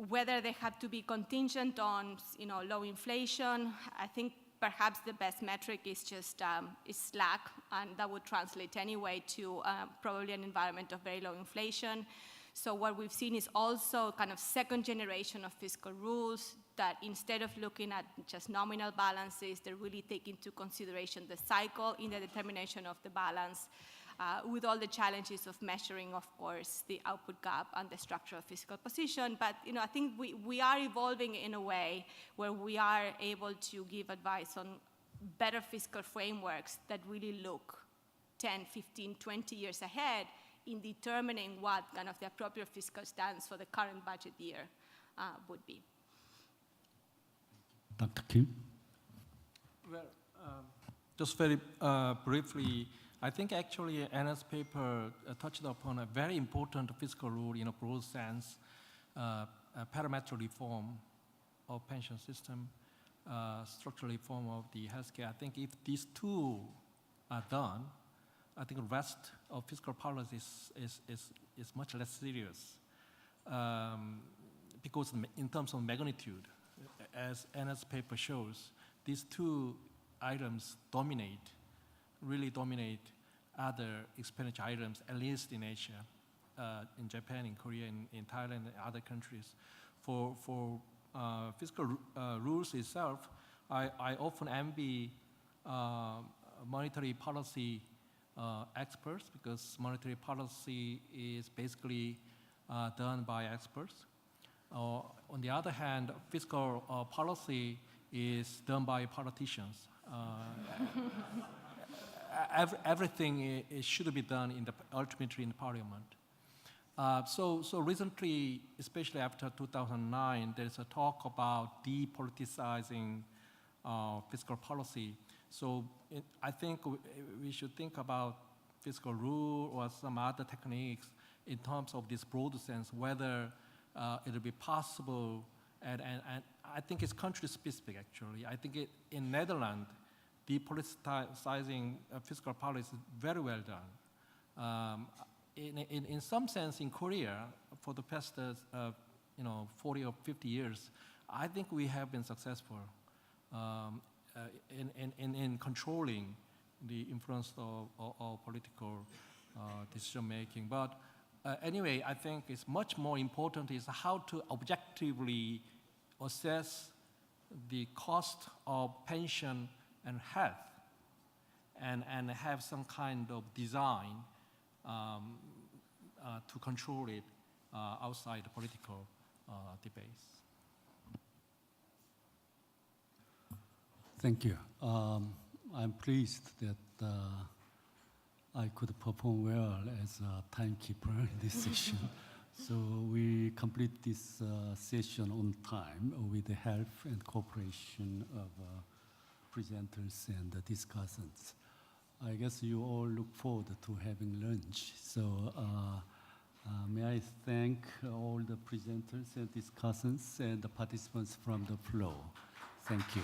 Whether they have to be contingent on low inflation, I think perhaps the best metric is just is slack, and that would translate anyway to probably an environment of very low inflation. So what we've seen is also kind of second generation of fiscal rules that instead of looking at just nominal balances, they really take into consideration the cycle in the determination of the balance. With all the challenges of measuring, of course, the output gap and the structural fiscal position. But I think we are evolving in a way where we are able to give advice on better fiscal frameworks that really look 10, 15, 20 years ahead in determining what kind of the appropriate fiscal stance for the current budget year would be. Dr. Kim? Well, just very briefly, I think actually Anna's paper touched upon a very important fiscal rule in a broad sense, parametric reform of pension system, structural reform of the healthcare. I think if these two are done, I think the rest of fiscal policy is much less serious. Because in terms of magnitude, as Anna's paper shows, these two items really dominate other expenditure items, at least in Asia, in Japan, in Korea, in Thailand, and other countries. For fiscal rules itself, I often envy monetary policy experts, because monetary policy is basically done by experts. On the other hand, fiscal policy is done by politicians. Everything should be done ultimately in Parliament. So recently, especially after 2009, there's a talk about depoliticizing fiscal policy. So I think we should think about fiscal rule or some other techniques in terms of this broad sense, whether it'll be possible, and I think it's country-specific, actually. I think in Netherlands, depoliticizing fiscal policy is very well done. In some sense, in Korea, for the past 40 or 50 years, I think we have been successful in controlling the influence of political decision-making. But anyway, I think it's much more important is how to objectively assess the cost of pension and health, and have some kind of design to control it outside the political debates. Thank you. I'm pleased that I could perform well as a timekeeper in this session. So we complete this session on time with the help and cooperation of presenters and discussants. I guess you all look forward to having lunch. So may I thank all the presenters and discussants and the participants from the floor. Thank you.